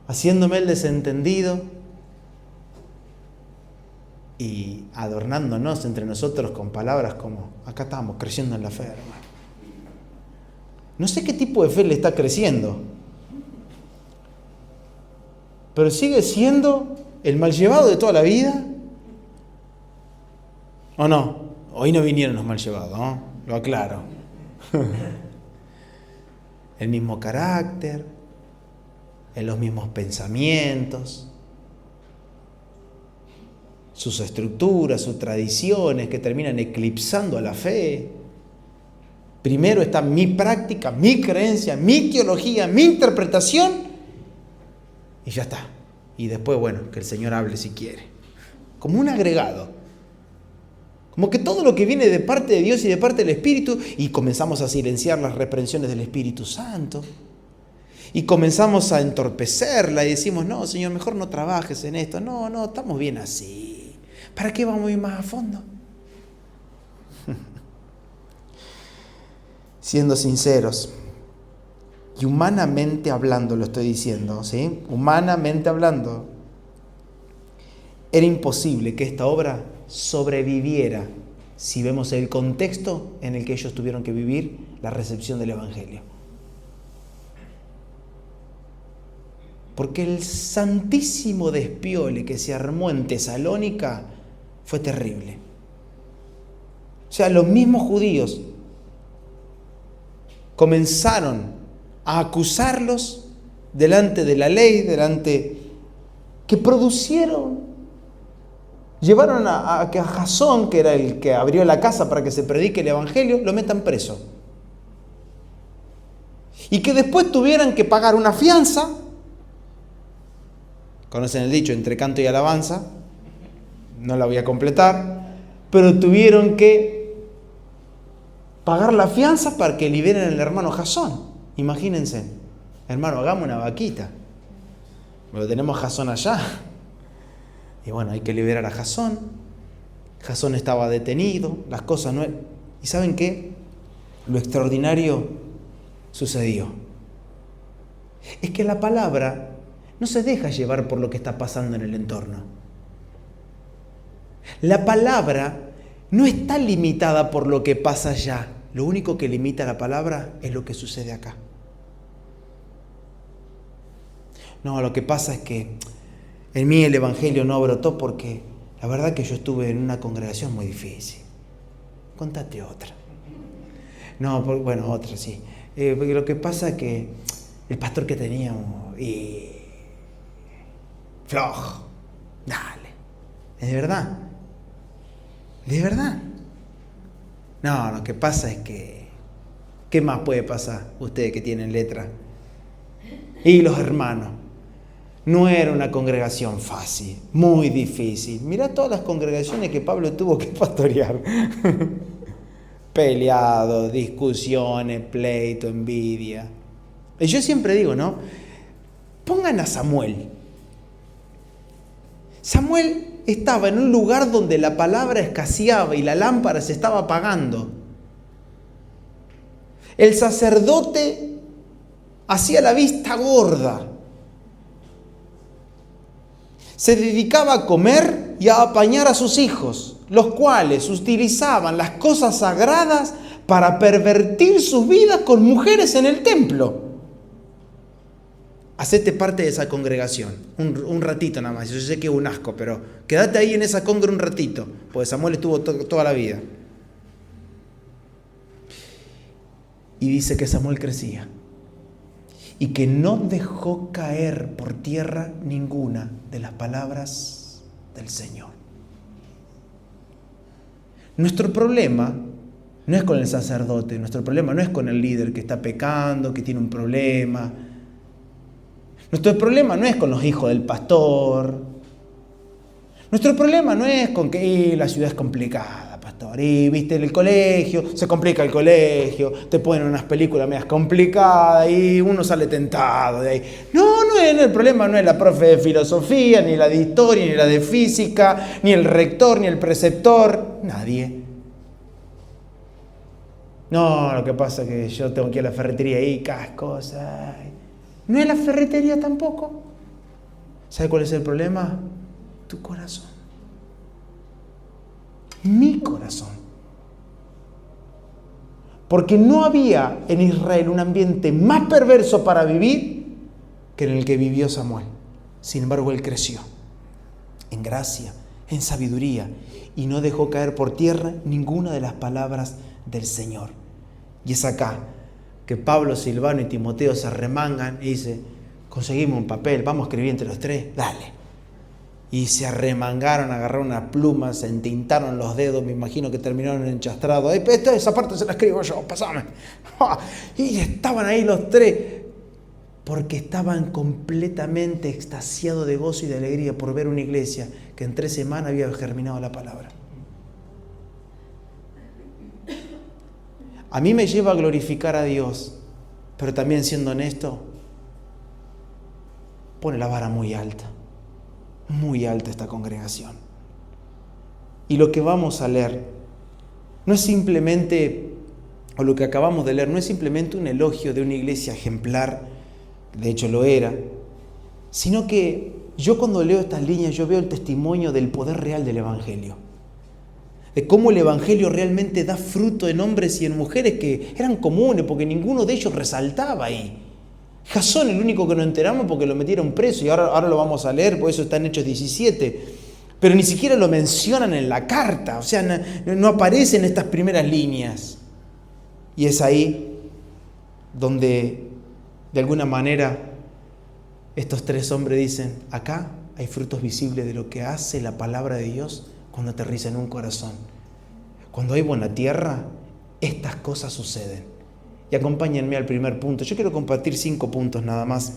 haciéndome el desentendido y adornándonos entre nosotros con palabras como, acá estamos creciendo en la fe, hermano? No sé qué tipo de fe le está creciendo, pero sigue siendo el mal llevado de toda la vida, ¿o no? Hoy no vinieron los mal llevados, ¿no? Lo aclaro. El mismo carácter, en los mismos pensamientos, sus estructuras, sus tradiciones que terminan eclipsando a la fe. Primero está mi práctica, mi creencia, mi teología, mi interpretación y ya está. Y después, bueno, que el Señor hable si quiere. Como un agregado. Como que todo lo que viene de parte de Dios y de parte del Espíritu, y comenzamos a silenciar las reprensiones del Espíritu Santo. Y comenzamos a entorpecerla y decimos, no, Señor, mejor no trabajes en esto. No, estamos bien así. ¿Para qué vamos a ir más a fondo? Siendo sinceros, y humanamente hablando lo estoy diciendo, ¿sí? Humanamente hablando, era imposible que esta obra sobreviviera si vemos el contexto en el que ellos tuvieron que vivir la recepción del Evangelio. Porque el santísimo despiole que se armó en Tesalónica fue terrible. O sea, los mismos judíos comenzaron a acusarlos delante de la ley, llevaron a que a Jasón, que era el que abrió la casa para que se predique el Evangelio, lo metan preso. Y que después tuvieran que pagar una fianza. Conocen el dicho, entre canto y alabanza. No la voy a completar. Pero tuvieron que pagar la fianza para que liberen al hermano Jasón. Imagínense, hermano, hagamos una vaquita. Lo tenemos a Jasón allá. Y bueno, hay que liberar a Jasón. Jasón estaba detenido, las cosas no... ¿Y saben qué? Lo extraordinario sucedió. Es que la palabra no se deja llevar por lo que está pasando en el entorno. La palabra no está limitada por lo que pasa allá. Lo único que limita la palabra es lo que sucede acá. No, lo que pasa es que en mí el Evangelio no brotó porque la verdad que yo estuve en una congregación muy difícil. Contate otra. No, bueno, otra sí. Porque lo que pasa es que el pastor que teníamos... flojo. Dale. ¿Es de verdad? ¿De verdad? No, lo que pasa es que... ¿Qué más puede pasar? Ustedes que tienen letra. Y los hermanos. No era una congregación fácil, muy difícil. Mirá todas las congregaciones que Pablo tuvo que pastorear. Peleados, discusiones, pleito, envidia. Y yo siempre digo, ¿no? Pongan a Samuel. Samuel estaba en un lugar donde la palabra escaseaba y la lámpara se estaba apagando. El sacerdote hacía la vista gorda. Se dedicaba a comer y a apañar a sus hijos, los cuales utilizaban las cosas sagradas para pervertir sus vidas con mujeres en el templo. Hacete parte de esa congregación, un ratito nada más. Yo sé que es un asco, pero quédate ahí en esa congre un ratito, porque Samuel estuvo toda la vida. Y dice que Samuel crecía y que no dejó caer por tierra ninguna de las palabras del Señor. Nuestro problema no es con el sacerdote, nuestro problema no es con el líder que está pecando, que tiene un problema. Nuestro problema no es con los hijos del pastor. Nuestro problema no es con que la ciudad es complicada, pastor. Y viste el colegio, se complica el colegio, te ponen unas películas medias complicadas y uno sale tentado de ahí. No es el problema, no es la profe de filosofía, ni la de historia, ni la de física, ni el rector, ni el preceptor, nadie. No, lo que pasa es que yo tengo que ir a la ferretería y cascos. No es la ferretería tampoco. ¿Sabe cuál es el problema? Tu corazón. Mi corazón. Porque no había en Israel un ambiente más perverso para vivir que en el que vivió Samuel. Sin embargo, él creció en gracia, en sabiduría, y no dejó caer por tierra ninguna de las palabras del Señor. Y es acá que Pablo, Silvano y Timoteo se arremangan y dice, conseguimos un papel, vamos a escribir entre los tres, dale. Y se arremangaron, agarraron una pluma, se entintaron los dedos, me imagino que terminaron enchastrados. Esa parte se la escribo yo, pasame. Y estaban ahí los tres, porque estaban completamente extasiados de gozo y de alegría por ver una iglesia que en 3 semanas había germinado la palabra. a mí me lleva a glorificar a Dios, pero también, siendo honesto, pone la vara muy alta esta congregación. Y lo que vamos a leer no es simplemente, o lo que acabamos de leer, no es simplemente un elogio de una iglesia ejemplar, de hecho lo era, sino que yo cuando leo estas líneas, yo veo el testimonio del poder real del Evangelio. De cómo el Evangelio realmente da fruto en hombres y en mujeres que eran comunes, porque ninguno de ellos resaltaba ahí. Jasón, el único que nos enteramos porque lo metieron preso, y ahora lo vamos a leer, por eso está en Hechos 17. Pero ni siquiera lo mencionan en la carta, o sea, no aparece en estas primeras líneas. Y es ahí donde, de alguna manera, estos tres hombres dicen, acá hay frutos visibles de lo que hace la palabra de Dios cuando aterriza en un corazón. Cuando hay buena tierra, estas cosas suceden. Y acompáñenme al primer punto. Yo quiero compartir 5 puntos nada más.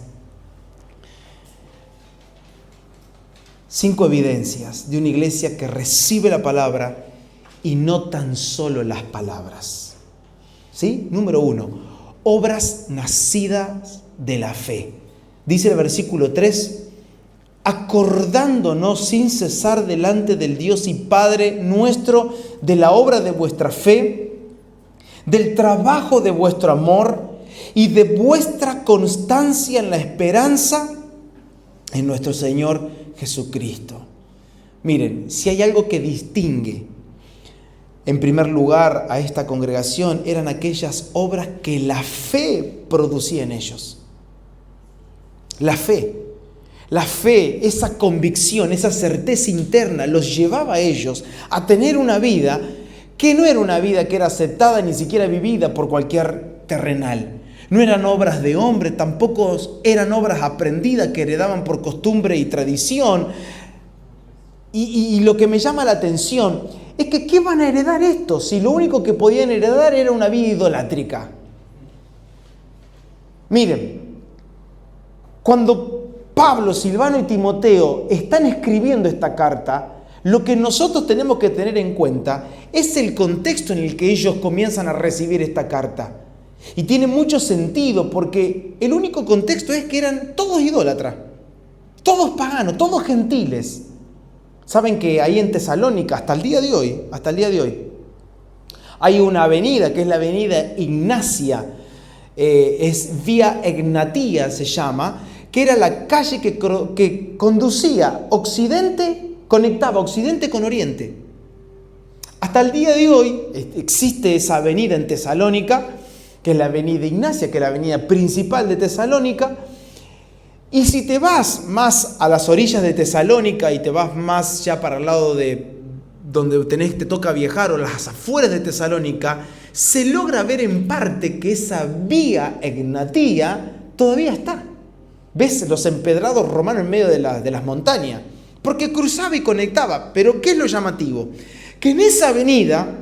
5 evidencias de una iglesia que recibe la palabra y no tan solo las palabras. ¿Sí? Número 1, obras nacidas de la fe. Dice el versículo 3, acordándonos sin cesar delante del Dios y Padre nuestro de la obra de vuestra fe, del trabajo de vuestro amor y de vuestra constancia en la esperanza en nuestro Señor Jesucristo. Miren, si hay algo que distingue en primer lugar a esta congregación, eran aquellas obras que la fe producía en ellos. La fe, esa convicción, esa certeza interna los llevaba a ellos a tener una vida que no era una vida que era aceptada ni siquiera vivida por cualquier terrenal. No eran obras de hombre, tampoco eran obras aprendidas que heredaban por costumbre y tradición. Y lo que me llama la atención es que ¿qué van a heredar estos? Si lo único que podían heredar era una vida idolátrica. Miren, cuando Pablo, Silvano y Timoteo están escribiendo esta carta, lo que nosotros tenemos que tener en cuenta es el contexto en el que ellos comienzan a recibir esta carta. Y tiene mucho sentido porque el único contexto es que eran todos idólatras, todos paganos, todos gentiles. Saben que ahí en Tesalónica, hasta el día de hoy, hay una avenida que es la avenida Ignacia, es Vía Egnatia se llama, que era la calle que conducía conectaba Occidente con Oriente. Hasta el día de hoy existe esa avenida en Tesalónica, que es la avenida Ignacia, que es la avenida principal de Tesalónica. Y si te vas más a las orillas de Tesalónica y te vas más ya para el lado de donde te toca viajar o las afueras de Tesalónica, se logra ver en parte que esa vía Egnatia todavía está. ¿Ves los empedrados romanos en medio de las montañas? Porque cruzaba y conectaba. Pero ¿qué es lo llamativo? Que en esa avenida,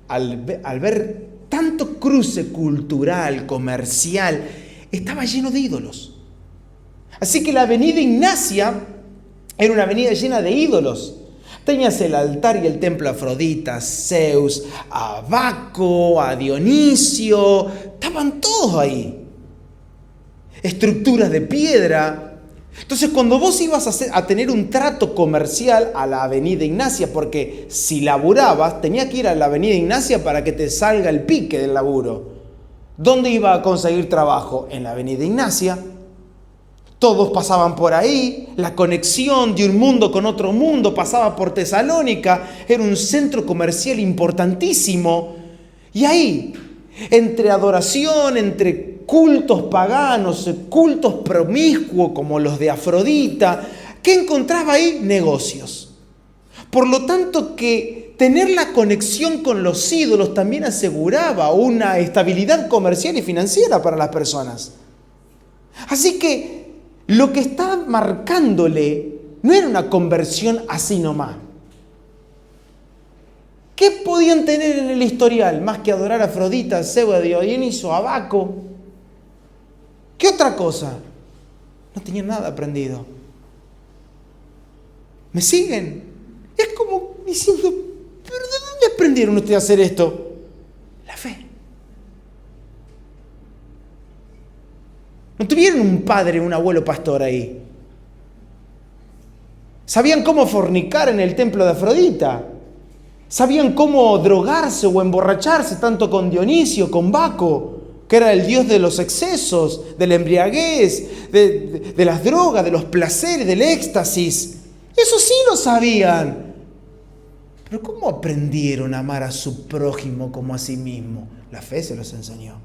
al ver tanto cruce cultural, comercial, estaba lleno de ídolos. Así que la avenida Ignacia era una avenida llena de ídolos. Tenías el altar y el templo a Afrodita, a Zeus, a Baco, a Dionisio. Estaban todos ahí. Estructuras de piedra. Entonces, cuando vos ibas a tener un trato comercial a la avenida Ignacia, porque si laburabas, tenías que ir a la avenida Ignacia para que te salga el pique del laburo. ¿Dónde iba a conseguir trabajo? En la avenida Ignacia. Todos pasaban por ahí, la conexión de un mundo con otro mundo pasaba por Tesalónica, era un centro comercial importantísimo. Y ahí, entre adoración, entre cultos paganos, cultos promiscuos como los de Afrodita, ¿qué encontraba ahí? Negocios. Por lo tanto, que tener la conexión con los ídolos también aseguraba una estabilidad comercial y financiera para las personas. Así que lo que está marcándole no era una conversión así nomás. ¿Qué podían tener en el historial más que adorar a Afrodita, a Zeus, a Dionisio, a Baco? ¿Qué otra cosa? No tenían nada aprendido. ¿Me siguen? Es como diciendo, ¿pero de dónde aprendieron ustedes a hacer esto? La fe. No tuvieron un padre, un abuelo pastor ahí. Sabían cómo fornicar en el templo de Afrodita. Sabían cómo drogarse o emborracharse tanto con Dionisio, con Baco, que era el dios de los excesos, de la embriaguez, de las drogas, de los placeres, del éxtasis. Eso sí lo sabían. Pero ¿cómo aprendieron a amar a su prójimo como a sí mismo? La fe se los enseñó.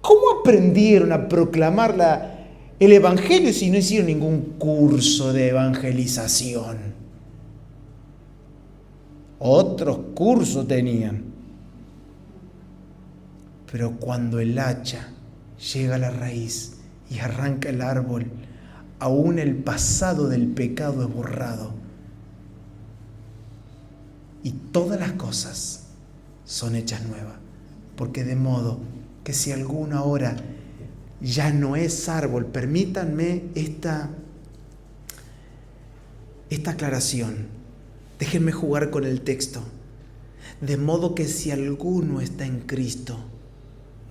¿Cómo aprendieron a proclamar el evangelio si no hicieron ningún curso de evangelización? Otros cursos tenían. Pero cuando el hacha llega a la raíz y arranca el árbol, aún el pasado del pecado es borrado. Y todas las cosas son hechas nuevas. Porque de modo que si alguno ahora ya no es árbol, permítanme esta aclaración. Déjenme jugar con el texto. De modo que si alguno está en Cristo,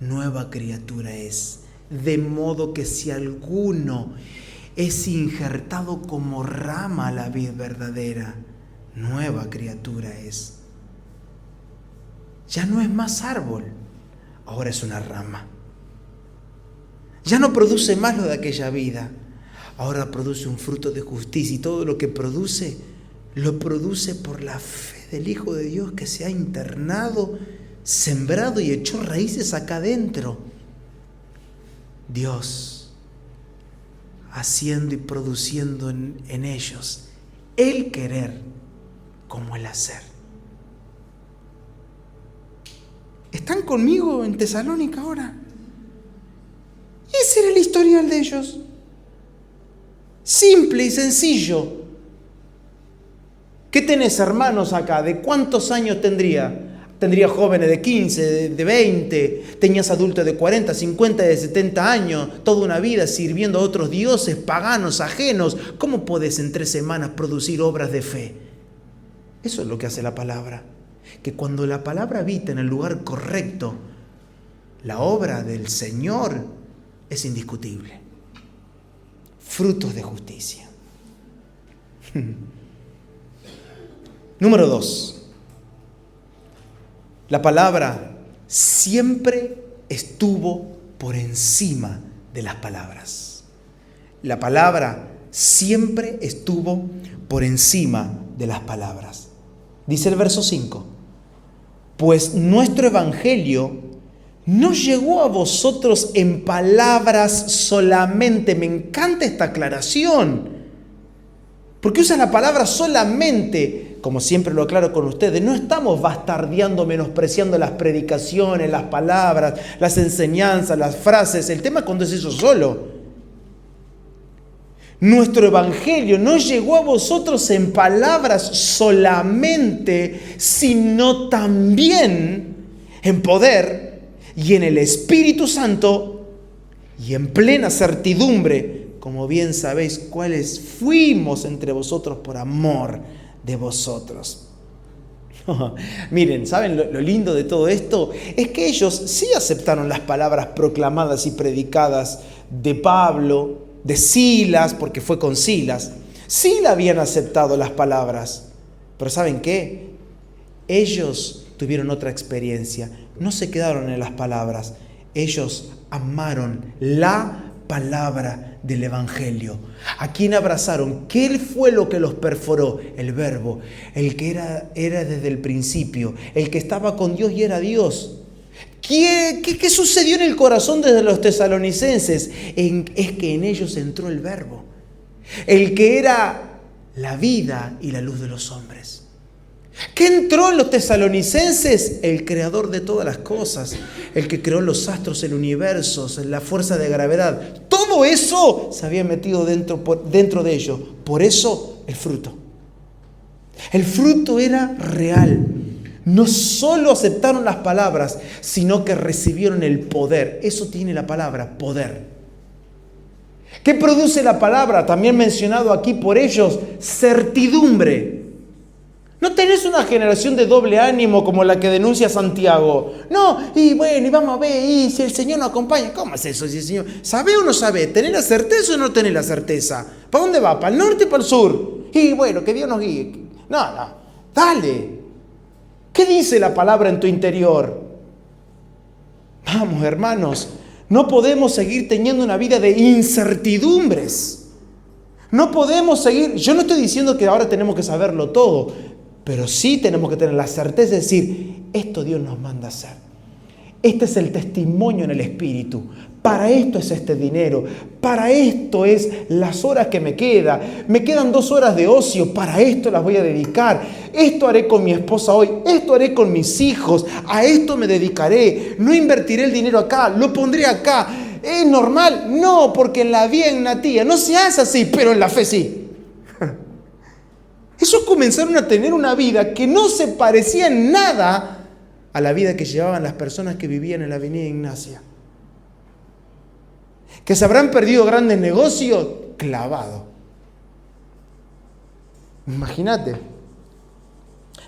nueva criatura es. De modo que si alguno es injertado como rama a la vid verdadera, nueva criatura es. Ya no es más árbol, ahora es una rama. Ya no produce más lo de aquella vida, ahora produce un fruto de justicia, y todo lo que produce, lo produce por la fe del Hijo de Dios que se ha internado, sembrado y echó raíces acá adentro. Dios haciendo y produciendo en ellos el querer como el hacer. ¿Están conmigo en Tesalónica ahora? Ese era el historial de ellos. Simple y sencillo. ¿Qué tenés, hermanos, acá? ¿De cuántos años tendría? Tendría jóvenes de 15, de 20, tenías adultos de 40, 50, de 70 años, toda una vida sirviendo a otros dioses paganos, ajenos. ¿Cómo podés en 3 semanas producir obras de fe? Eso es lo que hace la palabra. Que cuando la palabra habita en el lugar correcto, la obra del Señor es indiscutible. Frutos de justicia. Número 2. La palabra siempre estuvo por encima de las palabras. La palabra siempre estuvo por encima de las palabras. Dice el verso 5. Pues nuestro evangelio no llegó a vosotros en palabras solamente. Me encanta esta aclaración. Porque usa la palabra solamente, como siempre lo aclaro con ustedes. No estamos bastardeando, menospreciando las predicaciones, las palabras, las enseñanzas, las frases. El tema es cuando es eso solo. Nuestro evangelio no llegó a vosotros en palabras solamente, sino también en poder y en el Espíritu Santo y en plena certidumbre, como bien sabéis cuáles fuimos entre vosotros por amor de vosotros. Miren, ¿saben lo lindo de todo esto? Es que ellos sí aceptaron las palabras proclamadas y predicadas de Pablo, de Silas, porque fue con Silas. Sí le habían aceptado las palabras, pero ¿saben qué? Ellos tuvieron otra experiencia. No se quedaron en las palabras. Ellos amaron la palabra del Evangelio. ¿A quién abrazaron? ¿Qué fue lo que los perforó? El Verbo, el que era desde el principio, el que estaba con Dios y era Dios. ¿Qué sucedió en el corazón de los tesalonicenses? Es que en ellos entró el Verbo, el que era la vida y la luz de los hombres. ¿Qué entró en los tesalonicenses? El creador de todas las cosas, el que creó los astros, el universo, la fuerza de gravedad. Todo eso se había metido dentro de ellos. Por eso el fruto. El fruto era real. No solo aceptaron las palabras, sino que recibieron el poder. Eso tiene la palabra, poder. ¿Qué produce la palabra? También mencionado aquí por ellos, certidumbre. No tenés una generación de doble ánimo como la que denuncia Santiago. No, y bueno, y vamos a ver, y si el Señor nos acompaña. ¿Cómo es eso? Si el Señor ¿sabe o no sabe? ¿Tener la certeza o no tener la certeza? ¿Para dónde va? ¿Para el norte o para el sur? Y bueno, que Dios nos guíe. No, dale. ¿Qué dice la palabra en tu interior? Vamos, hermanos, no podemos seguir teniendo una vida de incertidumbres. No podemos seguir. Yo no estoy diciendo que ahora tenemos que saberlo todo, pero sí tenemos que tener la certeza de decir, esto Dios nos manda a hacer. Este es el testimonio en el Espíritu. Para esto es este dinero. Para esto es las horas que me queda. Me quedan 2 horas de ocio. Para esto las voy a dedicar. Esto haré con mi esposa hoy. Esto haré con mis hijos. A esto me dedicaré. No invertiré el dinero acá. Lo pondré acá. ¿Es normal? No, porque en la vida Natía no se hace así, pero en la fe sí. Ellos comenzaron a tener una vida que no se parecía en nada a la vida que llevaban las personas que vivían en la avenida Ignacia. Que se habrán perdido grandes negocios, clavado. Imagínate.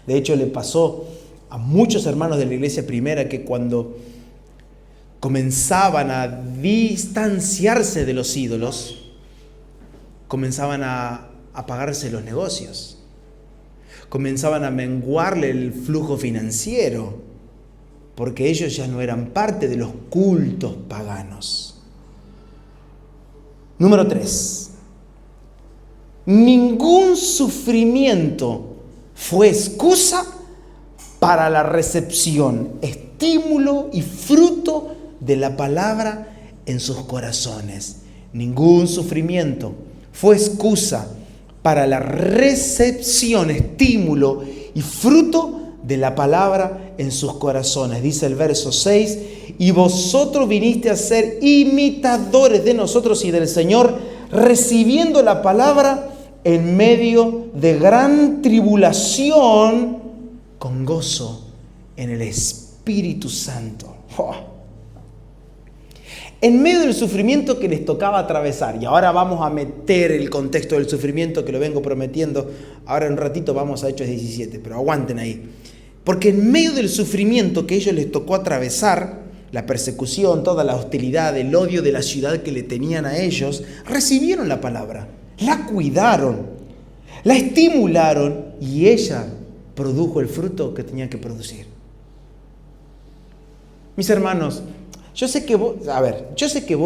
De hecho, le pasó a muchos hermanos de la iglesia primera que cuando comenzaban a distanciarse de los ídolos, comenzaban a apagarse los negocios. Comenzaban a menguarle el flujo financiero, porque ellos ya no eran parte de los cultos paganos. Número 3. Ningún sufrimiento fue excusa para la recepción, estímulo y fruto de la palabra en sus corazones. Ningún sufrimiento fue excusa para la recepción, estímulo y fruto de la palabra en sus corazones. Dice el verso 6, y vosotros viniste a ser imitadores de nosotros y del Señor, recibiendo la palabra en medio de gran tribulación, con gozo en el Espíritu Santo. ¡Oh! En medio del sufrimiento que les tocaba atravesar, y ahora vamos a meter el contexto del sufrimiento que lo vengo prometiendo, ahora en un ratito vamos a Hechos 17, pero aguanten ahí. Porque en medio del sufrimiento que a ellos les tocó atravesar, la persecución, toda la hostilidad, el odio de la ciudad que le tenían a ellos, recibieron la palabra, la cuidaron, la estimularon y ella produjo el fruto que tenía que producir. Mis hermanos, yo sé que vos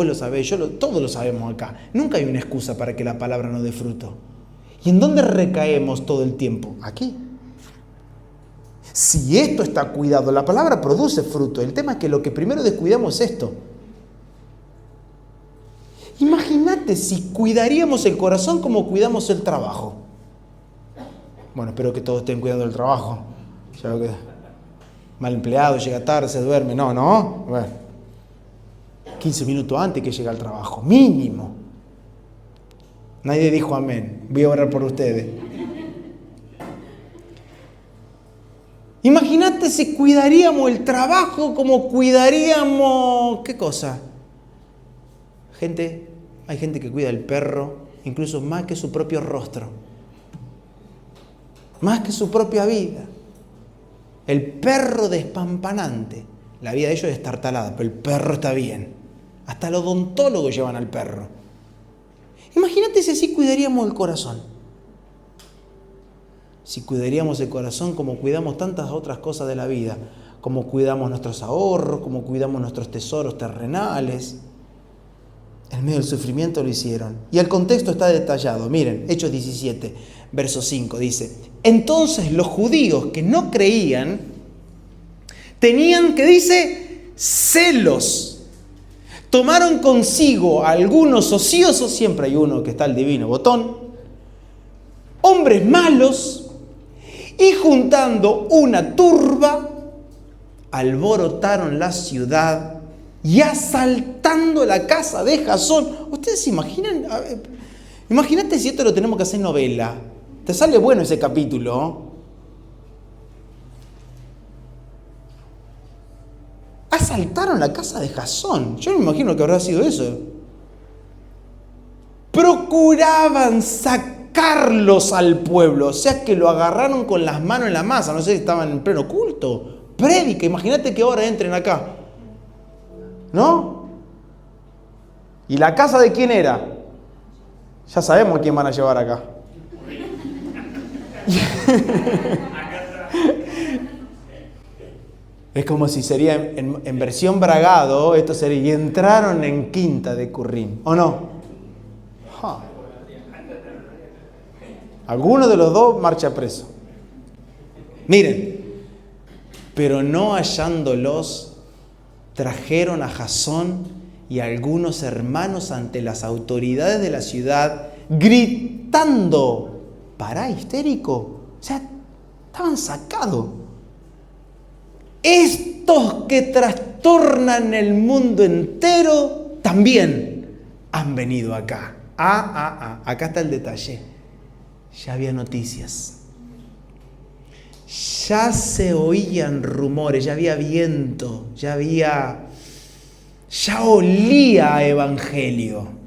lo sabés, todos lo sabemos acá. Nunca hay una excusa para que la palabra no dé fruto. ¿Y en dónde recaemos todo el tiempo? Aquí. Si esto está cuidado, la palabra produce fruto. El tema es que lo que primero descuidamos es esto. Imagínate si cuidaríamos el corazón como cuidamos el trabajo. Bueno, espero que todos estén cuidando el trabajo. Ya que mal empleado, llega tarde, se duerme. No. Bueno. 15 minutos antes que llegue al trabajo, mínimo. Nadie dijo amén. Voy a orar por ustedes. Imagínate si cuidaríamos el trabajo como cuidaríamos... ¿Qué cosa? Hay gente que cuida el perro, incluso más que su propio rostro. Más que su propia vida. El perro despampanante. La vida de ellos es destartalada, pero el perro está bien. Hasta los odontólogos llevan al perro. Imagínate si así cuidaríamos el corazón. Si cuidaríamos el corazón como cuidamos tantas otras cosas de la vida, como cuidamos nuestros ahorros, como cuidamos nuestros tesoros terrenales. En medio del sufrimiento lo hicieron. Y el contexto está detallado. Miren, Hechos 17, verso 5, dice: entonces los judíos que no creían tenían, ¿qué dice? Celos. Tomaron consigo a algunos ociosos, siempre hay uno que está el divino botón, hombres malos, y juntando una turba, alborotaron la ciudad y asaltando la casa de Jasón. ¿Ustedes se imaginan? Imagínate si esto lo tenemos que hacer novela. Te sale bueno ese capítulo. Asaltaron la casa de Jasón. Yo me imagino que habrá sido eso. Procuraban sacar sacarlos al pueblo. O sea que lo agarraron con las manos en la masa. No sé si estaban en pleno culto. Prédica, imagínate que ahora entren acá. ¿No? ¿Y la casa de quién era? Ya sabemos a quién van a llevar acá. Es como si sería en versión bragado, esto sería, y entraron en Quinta de Currín, ¿o no? Alguno de los dos marcha preso. Miren, pero no hallándolos, trajeron a Jasón y a algunos hermanos ante las autoridades de la ciudad, gritando, ¿pará, histérico? O sea, estaban sacados. Estos que trastornan el mundo entero también han venido acá. Acá está el detalle. Ya había noticias. Ya se oían rumores, ya había viento, ya olía a evangelio.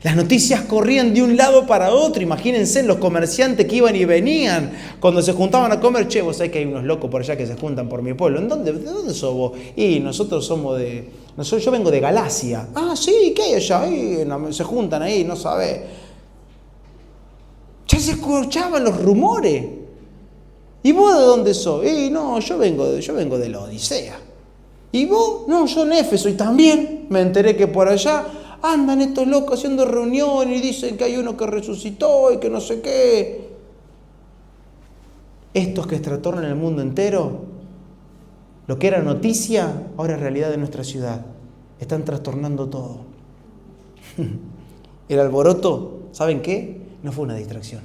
Las noticias corrían de un lado para otro. Imagínense los comerciantes que iban y venían cuando se juntaban a comer. Che, vos sabés que hay unos locos por allá que se juntan por mi pueblo. ¿De dónde sos vos? Y nosotros somos yo vengo de Galacia. Ah, sí, ¿qué hay allá? Se juntan ahí, no sabés. Ya se escuchaban los rumores. ¿Y vos de dónde sos? No, yo vengo de la Odisea. ¿Y vos? No, yo en Éfeso. Y también me enteré que por allá andan estos locos haciendo reuniones y dicen que hay uno que resucitó y que no sé qué. Estos que trastornan el mundo entero, lo que era noticia, ahora es realidad de nuestra ciudad. Están trastornando todo. El alboroto, ¿saben qué? No fue una distracción,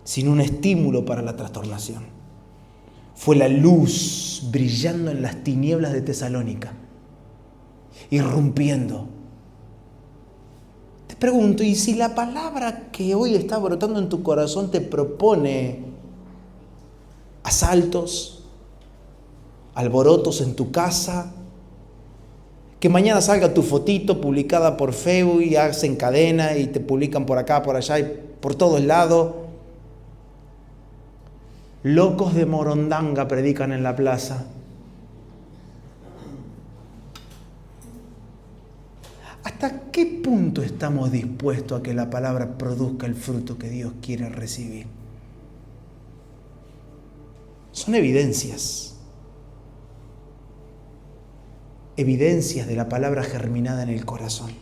sino un estímulo para la trastornación. Fue la luz brillando en las tinieblas de Tesalónica, irrumpiendo. Te pregunto, ¿y si la palabra que hoy está brotando en tu corazón te propone asaltos, alborotos en tu casa, que mañana salga tu fotito publicada por Facebook y hacen cadena y te publican por acá, por allá y por todos lados? Locos de Morondanga predican en la plaza. ¿Hasta qué punto estamos dispuestos a que la palabra produzca el fruto que Dios quiere recibir? Son evidencias de la palabra germinada en el corazón.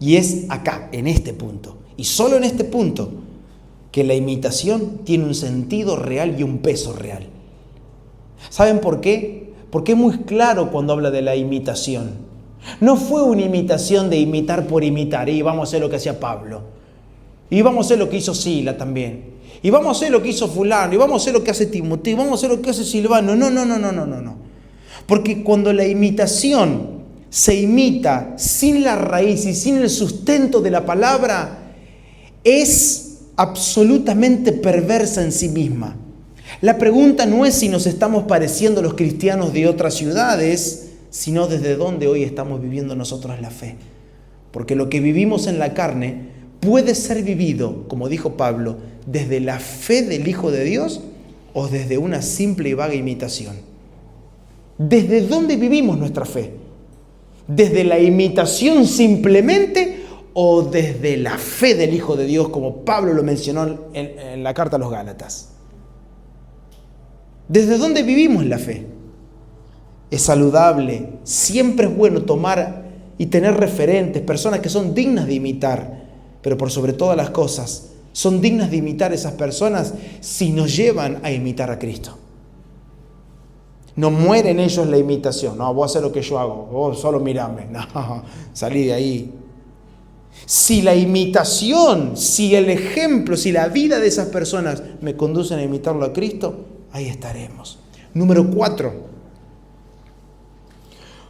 Y es acá, en este punto, y solo en este punto, que la imitación tiene un sentido real y un peso real. ¿Saben por qué? Porque es muy claro cuando habla de la imitación. No fue una imitación de imitar por imitar, y vamos a hacer lo que hacía Pablo, y vamos a hacer lo que hizo Sila también, y vamos a hacer lo que hizo fulano, y vamos a hacer lo que hace Timoteo, y vamos a hacer lo que hace Silvano. No. Porque cuando la imitación se imita sin la raíz y sin el sustento de la palabra, es absolutamente perversa en sí misma. La pregunta no es si nos estamos pareciendo a los cristianos de otras ciudades, sino desde dónde hoy estamos viviendo nosotros la fe. Porque lo que vivimos en la carne puede ser vivido, como dijo Pablo, desde la fe del Hijo de Dios o desde una simple y vaga imitación. ¿Desde dónde vivimos nuestra fe? ¿Desde la imitación simplemente o desde la fe del Hijo de Dios, como Pablo lo mencionó en la carta a los Gálatas? ¿Desde dónde vivimos la fe? Es saludable, siempre es bueno tomar y tener referentes, personas que son dignas de imitar, pero por sobre todas las cosas, son dignas de imitar esas personas si nos llevan a imitar a Cristo. No muere en ellos la imitación. No, vos haces lo que yo hago, vos solo mirame. No, salí de ahí. Si la imitación, si el ejemplo, si la vida de esas personas me conducen a imitarlo a Cristo, ahí estaremos. Número 4.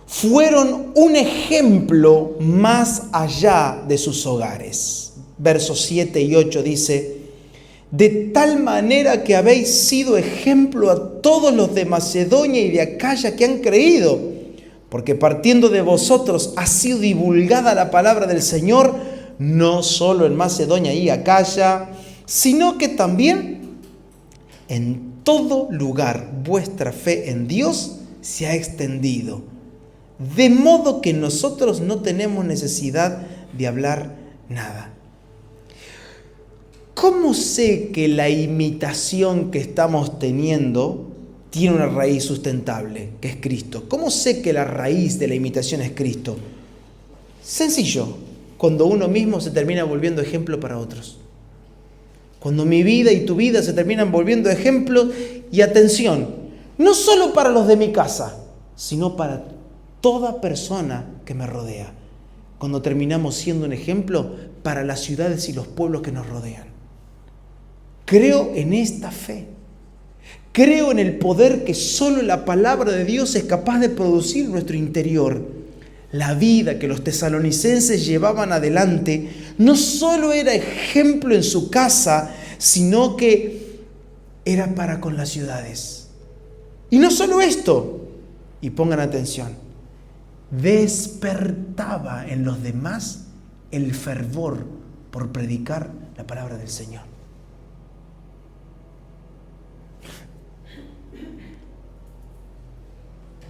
Fueron un ejemplo más allá de sus hogares. Versos 7 y 8 dice: de tal manera que habéis sido ejemplo a todos los de Macedonia y de Acaya que han creído, Porque partiendo de vosotros ha sido divulgada la palabra del Señor, no solo en Macedonia y Acaya, sino que también en todo lugar vuestra fe en Dios se ha extendido. De modo que nosotros no tenemos necesidad de hablar nada. ¿Cómo sé que la imitación que estamos teniendo tiene una raíz sustentable, que es Cristo? ¿Cómo sé que la raíz de la imitación es Cristo? Sencillo, cuando uno mismo se termina volviendo ejemplo para otros. Cuando mi vida y tu vida se terminan volviendo ejemplos, y atención, no solo para los de mi casa, sino para toda persona que me rodea. Cuando terminamos siendo un ejemplo para las ciudades y los pueblos que nos rodean. Creo en esta fe. Creo en el poder que solo la palabra de Dios es capaz de producir en nuestro interior. La vida que los tesalonicenses llevaban adelante no solo era ejemplo en su casa, sino que era para con las ciudades. Y no solo esto, y pongan atención, despertaba en los demás el fervor por predicar la palabra del Señor.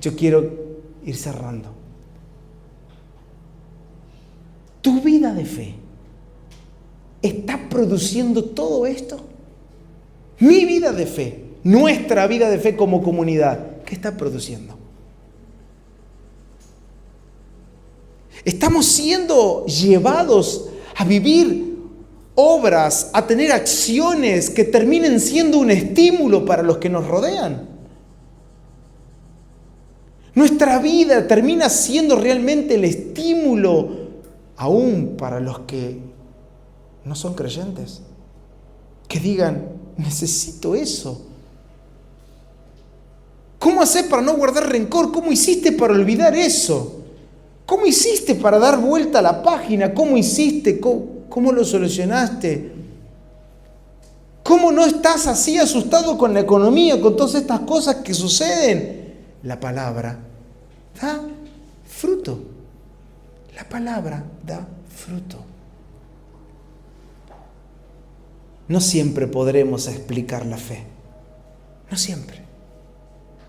Yo quiero ir cerrando. ¿Tu vida de fe está produciendo todo esto? Mi vida de fe, nuestra vida de fe como comunidad, ¿qué está produciendo? Estamos siendo llevados a vivir obras, a tener acciones que terminen siendo un estímulo para los que nos rodean. Nuestra vida termina siendo realmente el estímulo aún para los que no son creyentes. Que digan, necesito eso. ¿Cómo hacer para no guardar rencor? ¿Cómo hiciste para olvidar eso? ¿Cómo hiciste para dar vuelta a la página? ¿Cómo hiciste? ¿Cómo lo solucionaste? ¿Cómo no estás así asustado con la economía, con todas estas cosas que suceden? La palabra da fruto. La palabra da fruto. No siempre podremos explicar la fe. No siempre.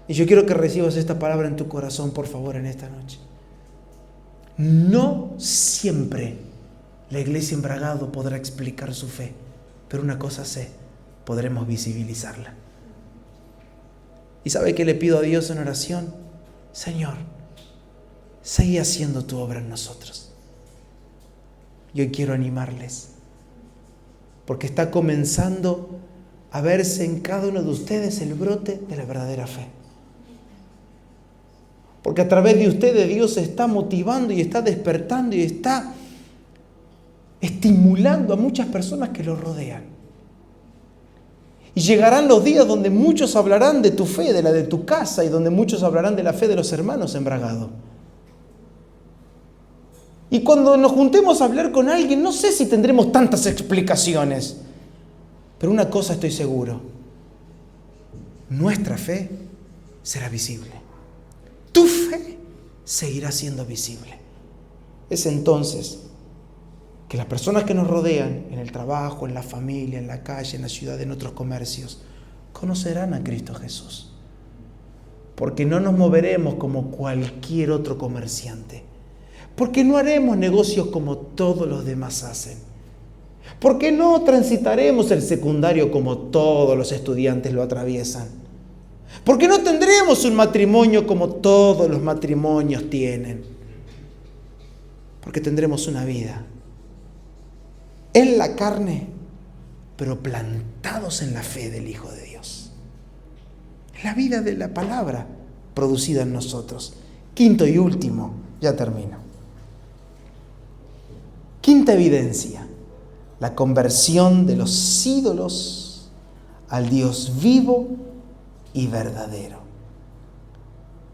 Y yo quiero que recibas esta palabra en tu corazón, por favor, en esta noche. No siempre la iglesia en Bragado podrá explicar su fe, pero una cosa sé, podremos visibilizarla. ¿Y sabe qué le pido a Dios en oración? Señor, seguí haciendo tu obra en nosotros. Yo quiero animarles, porque está comenzando a verse en cada uno de ustedes el brote de la verdadera fe. Porque a través de ustedes Dios está motivando y está despertando y está estimulando a muchas personas que lo rodean. Y llegarán los días donde muchos hablarán de tu fe, de la de tu casa, y donde muchos hablarán de la fe de los hermanos en Bragado. Y cuando nos juntemos a hablar con alguien, no sé si tendremos tantas explicaciones, pero una cosa estoy seguro: nuestra fe será visible. Tu fe seguirá siendo visible. Es entonces que las personas que nos rodean, en el trabajo, en la familia, en la calle, en la ciudad, en otros comercios, conocerán a Cristo Jesús. Porque no nos moveremos como cualquier otro comerciante. Porque no haremos negocios como todos los demás hacen. Porque no transitaremos el secundario como todos los estudiantes lo atraviesan. Porque no tendremos un matrimonio como todos los matrimonios tienen. Porque tendremos una vida en la carne, pero plantados en la fe del Hijo de Dios. La vida de la palabra producida en nosotros. Quinto y último, ya termino. Quinta evidencia: la conversión de los ídolos al Dios vivo y verdadero.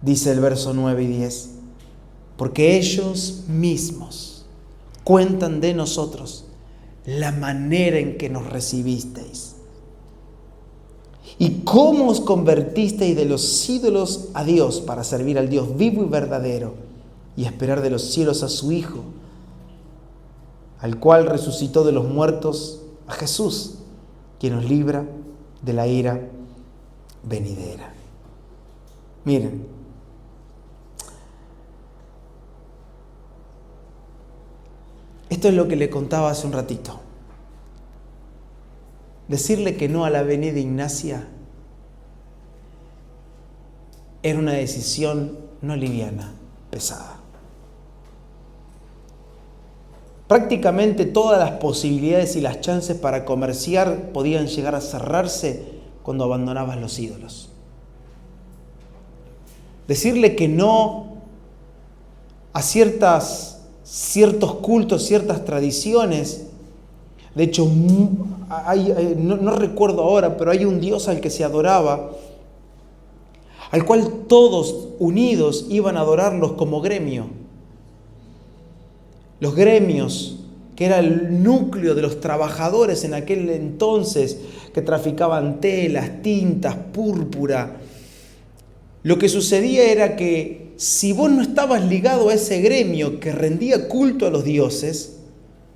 Dice el verso 9 y 10, porque ellos mismos cuentan de nosotros la manera en que nos recibisteis ¿Y cómo os convertisteis de los ídolos a Dios para servir al Dios vivo y verdadero y esperar de los cielos a su Hijo, al cual resucitó de los muertos, a Jesús, quien nos libra de la ira venidera? Miren, esto es lo que le contaba hace un ratito. Decirle que no a la venida Ignacia era una decisión no liviana, pesada. Prácticamente todas las posibilidades y las chances para comerciar podían llegar a cerrarse cuando abandonabas los ídolos. Decirle que no a ciertos cultos, ciertas tradiciones. De hecho, no recuerdo ahora, pero hay un dios al que se adoraba, al cual todos unidos iban a adorarlos como gremio. Los gremios, que era el núcleo de los trabajadores en aquel entonces, que traficaban telas, tintas, púrpura. Lo que sucedía era que si vos no estabas ligado a ese gremio que rendía culto a los dioses,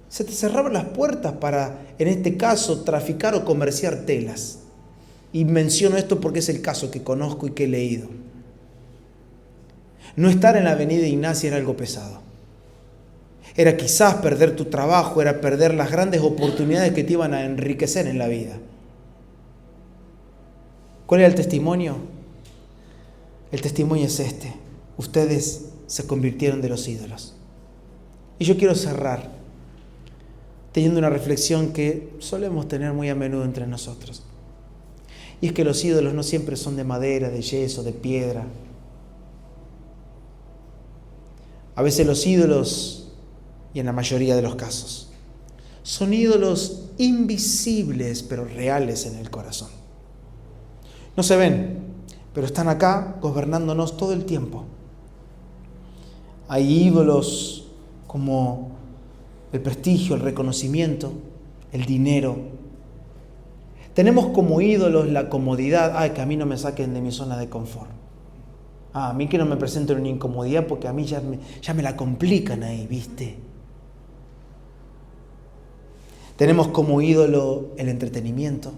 se te cerraban las puertas para, en este caso, traficar o comerciar telas. Y menciono esto porque es el caso que conozco y que he leído. No estar en la avenida Ignacia era algo pesado. Era quizás perder tu trabajo, era perder las grandes oportunidades que te iban a enriquecer en la vida. ¿Cuál era el testimonio? El testimonio es este. Ustedes se convirtieron de los ídolos. Y yo quiero cerrar teniendo una reflexión que solemos tener muy a menudo entre nosotros. Y es que los ídolos no siempre son de madera, de yeso, de piedra. A veces los ídolos, y en la mayoría de los casos, son ídolos invisibles pero reales en el corazón. No se ven, pero están acá gobernándonos todo el tiempo. Hay ídolos como el prestigio, el reconocimiento, el dinero. Tenemos como ídolos la comodidad. Ay, que a mí no me saquen de mi zona de confort. A mí que no me presenten una incomodidad porque a mí ya me la complican ahí, ¿viste? Tenemos como ídolo el entretenimiento.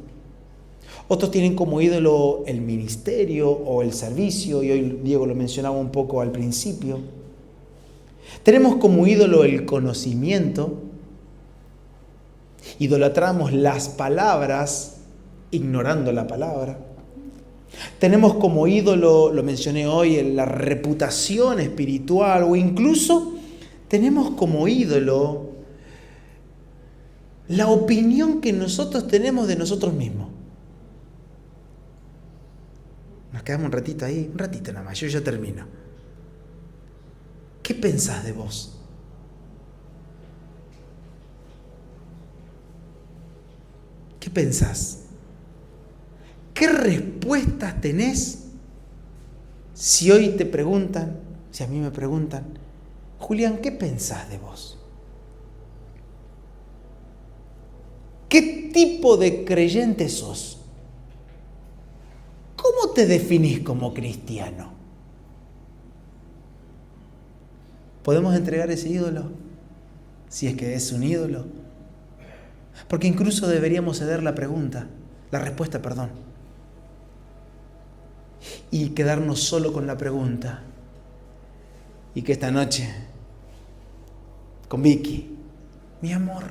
Otros tienen como ídolo el ministerio o el servicio, y hoy Diego lo mencionaba un poco al principio. Tenemos como ídolo el conocimiento. Idolatramos las palabras, ignorando la palabra. Tenemos como ídolo, lo mencioné hoy, la reputación espiritual, o incluso tenemos como ídolo la opinión que nosotros tenemos de nosotros mismos. Nos quedamos un ratito ahí, un ratito nada más, yo ya termino. ¿Qué pensás de vos? ¿Qué pensás? ¿Qué respuestas tenés si hoy te preguntan, si a mí me preguntan, Julián, ¿qué pensás de vos? ¿Qué tipo de creyente sos? ¿Cómo te definís como cristiano? ¿Podemos entregar ese ídolo? Si es que es un ídolo. Porque incluso deberíamos ceder la respuesta, y quedarnos solo con la pregunta. Y que esta noche, con Vicky, mi amor,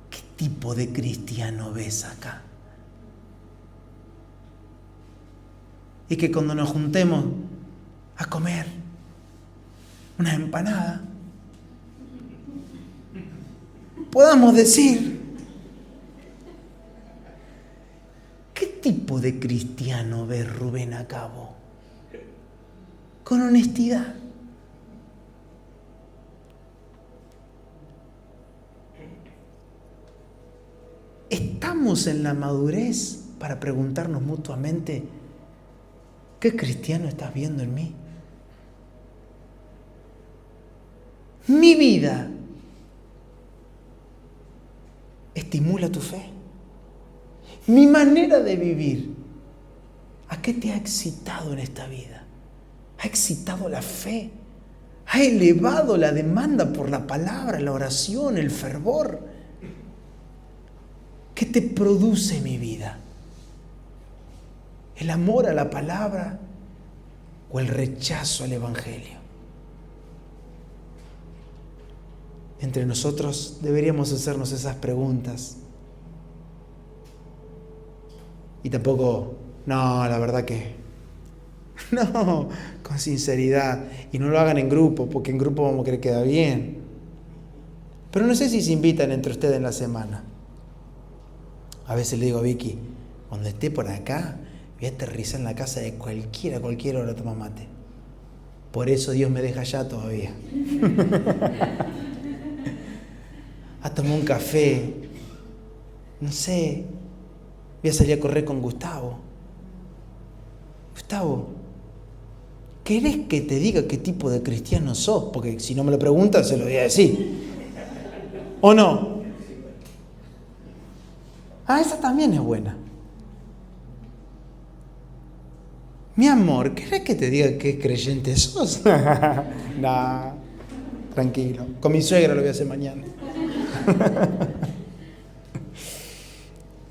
¿qué tipo de cristiano ves acá? Y que cuando nos juntemos a comer una empanada, podamos decir, ¿qué tipo de cristiano ves Rubén Acabo? Con honestidad. ¿Estamos en la madurez para preguntarnos mutuamente, ¿qué cristiano estás viendo en mí? Mi vida estimula tu fe. mi manera de vivir. ¿A qué te ha excitado en esta vida? ¿Ha excitado la fe? ¿Ha elevado la demanda por la palabra, la oración, el fervor? ¿Qué te produce mi vida? ¿El amor a la palabra o el rechazo al Evangelio? Entre nosotros deberíamos hacernos esas preguntas. Y tampoco, no, la verdad que no, con sinceridad. Y no lo hagan en grupo, porque en grupo vamos a querer quedar bien. Pero no sé si se invitan entre ustedes en la semana. A veces le digo a Vicky, cuando esté por acá, voy a aterrizar en la casa de cualquiera, a cualquier hora toma mate. Por eso Dios me deja allá todavía. A tomar un café. No sé, voy a salir a correr con Gustavo. Gustavo, ¿querés que te diga qué tipo de cristiano sos? Porque si no me lo preguntas, se lo voy a decir. ¿O no? Esa también es buena. Mi amor, ¿querés que te diga qué creyente sos? Nah, tranquilo. Con mi suegra lo voy a hacer mañana.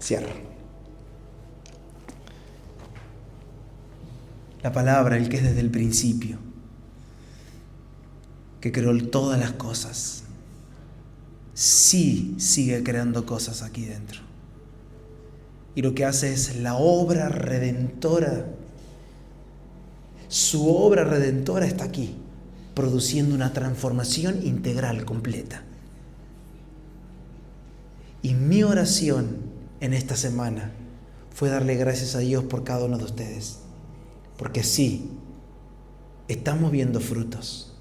Cierro. La palabra, el que es desde el principio, que creó todas las cosas, sí sigue creando cosas aquí dentro. Y lo que hace es la obra redentora. Su obra redentora está aquí, produciendo una transformación integral, completa. Y mi oración en esta semana fue darle gracias a Dios por cada uno de ustedes. Porque sí, estamos viendo frutos.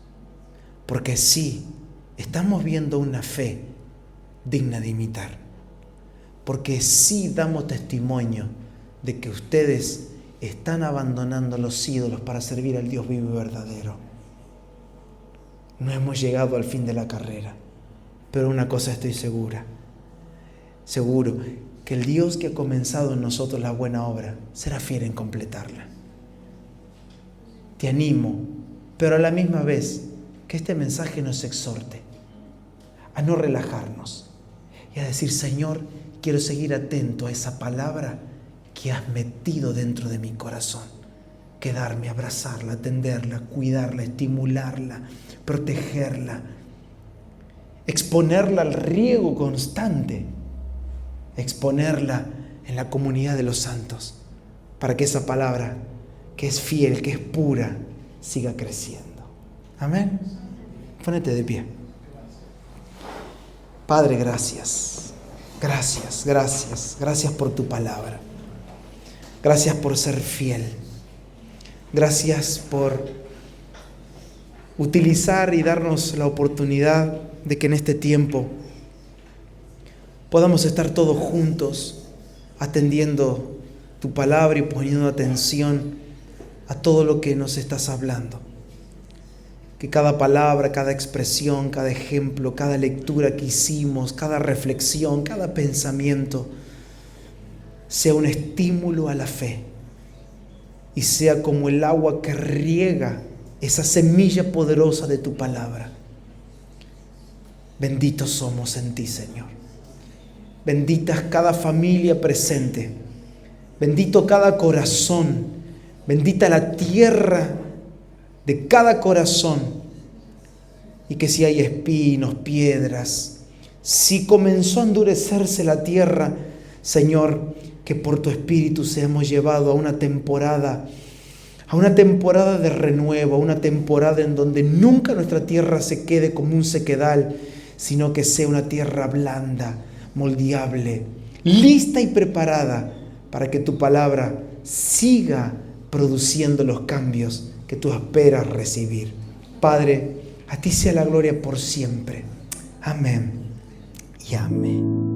Porque sí, estamos viendo una fe digna de imitar. Porque sí damos testimonio de que ustedes están abandonando los ídolos para servir al Dios vivo y verdadero. No hemos llegado al fin de la carrera, pero una cosa estoy seguro, que el Dios que ha comenzado en nosotros la buena obra será fiel en completarla. Te animo, pero a la misma vez que este mensaje nos exhorte a no relajarnos y a decir, Señor, quiero seguir atento a esa palabra que has metido dentro de mi corazón. Quedarme, abrazarla, atenderla, cuidarla, estimularla, protegerla, exponerla al riego constante, exponerla en la comunidad de los santos, para que esa palabra, que es fiel, que es pura, siga creciendo. Amén. Pónete de pie. Padre, gracias. Gracias por tu palabra. Gracias por ser fiel. Gracias por utilizar y darnos la oportunidad de que en este tiempo podamos estar todos juntos atendiendo tu palabra y poniendo atención a todo lo que nos estás hablando. Que cada palabra, cada expresión, cada ejemplo, cada lectura que hicimos, cada reflexión, cada pensamiento sea un estímulo a la fe y sea como el agua que riega esa semilla poderosa de tu palabra. Benditos somos en ti, Señor. Benditas cada familia presente. Bendito cada corazón. Bendita la tierra de cada corazón. Y que si hay espinos, piedras, si comenzó a endurecerse la tierra, Señor, que por tu Espíritu seamos llevados a una temporada de renuevo, a una temporada en donde nunca nuestra tierra se quede como un sequedal, sino que sea una tierra blanda, moldeable, lista y preparada para que tu palabra siga produciendo los cambios que tú esperas recibir. Padre, a ti sea la gloria por siempre. Amén y amén.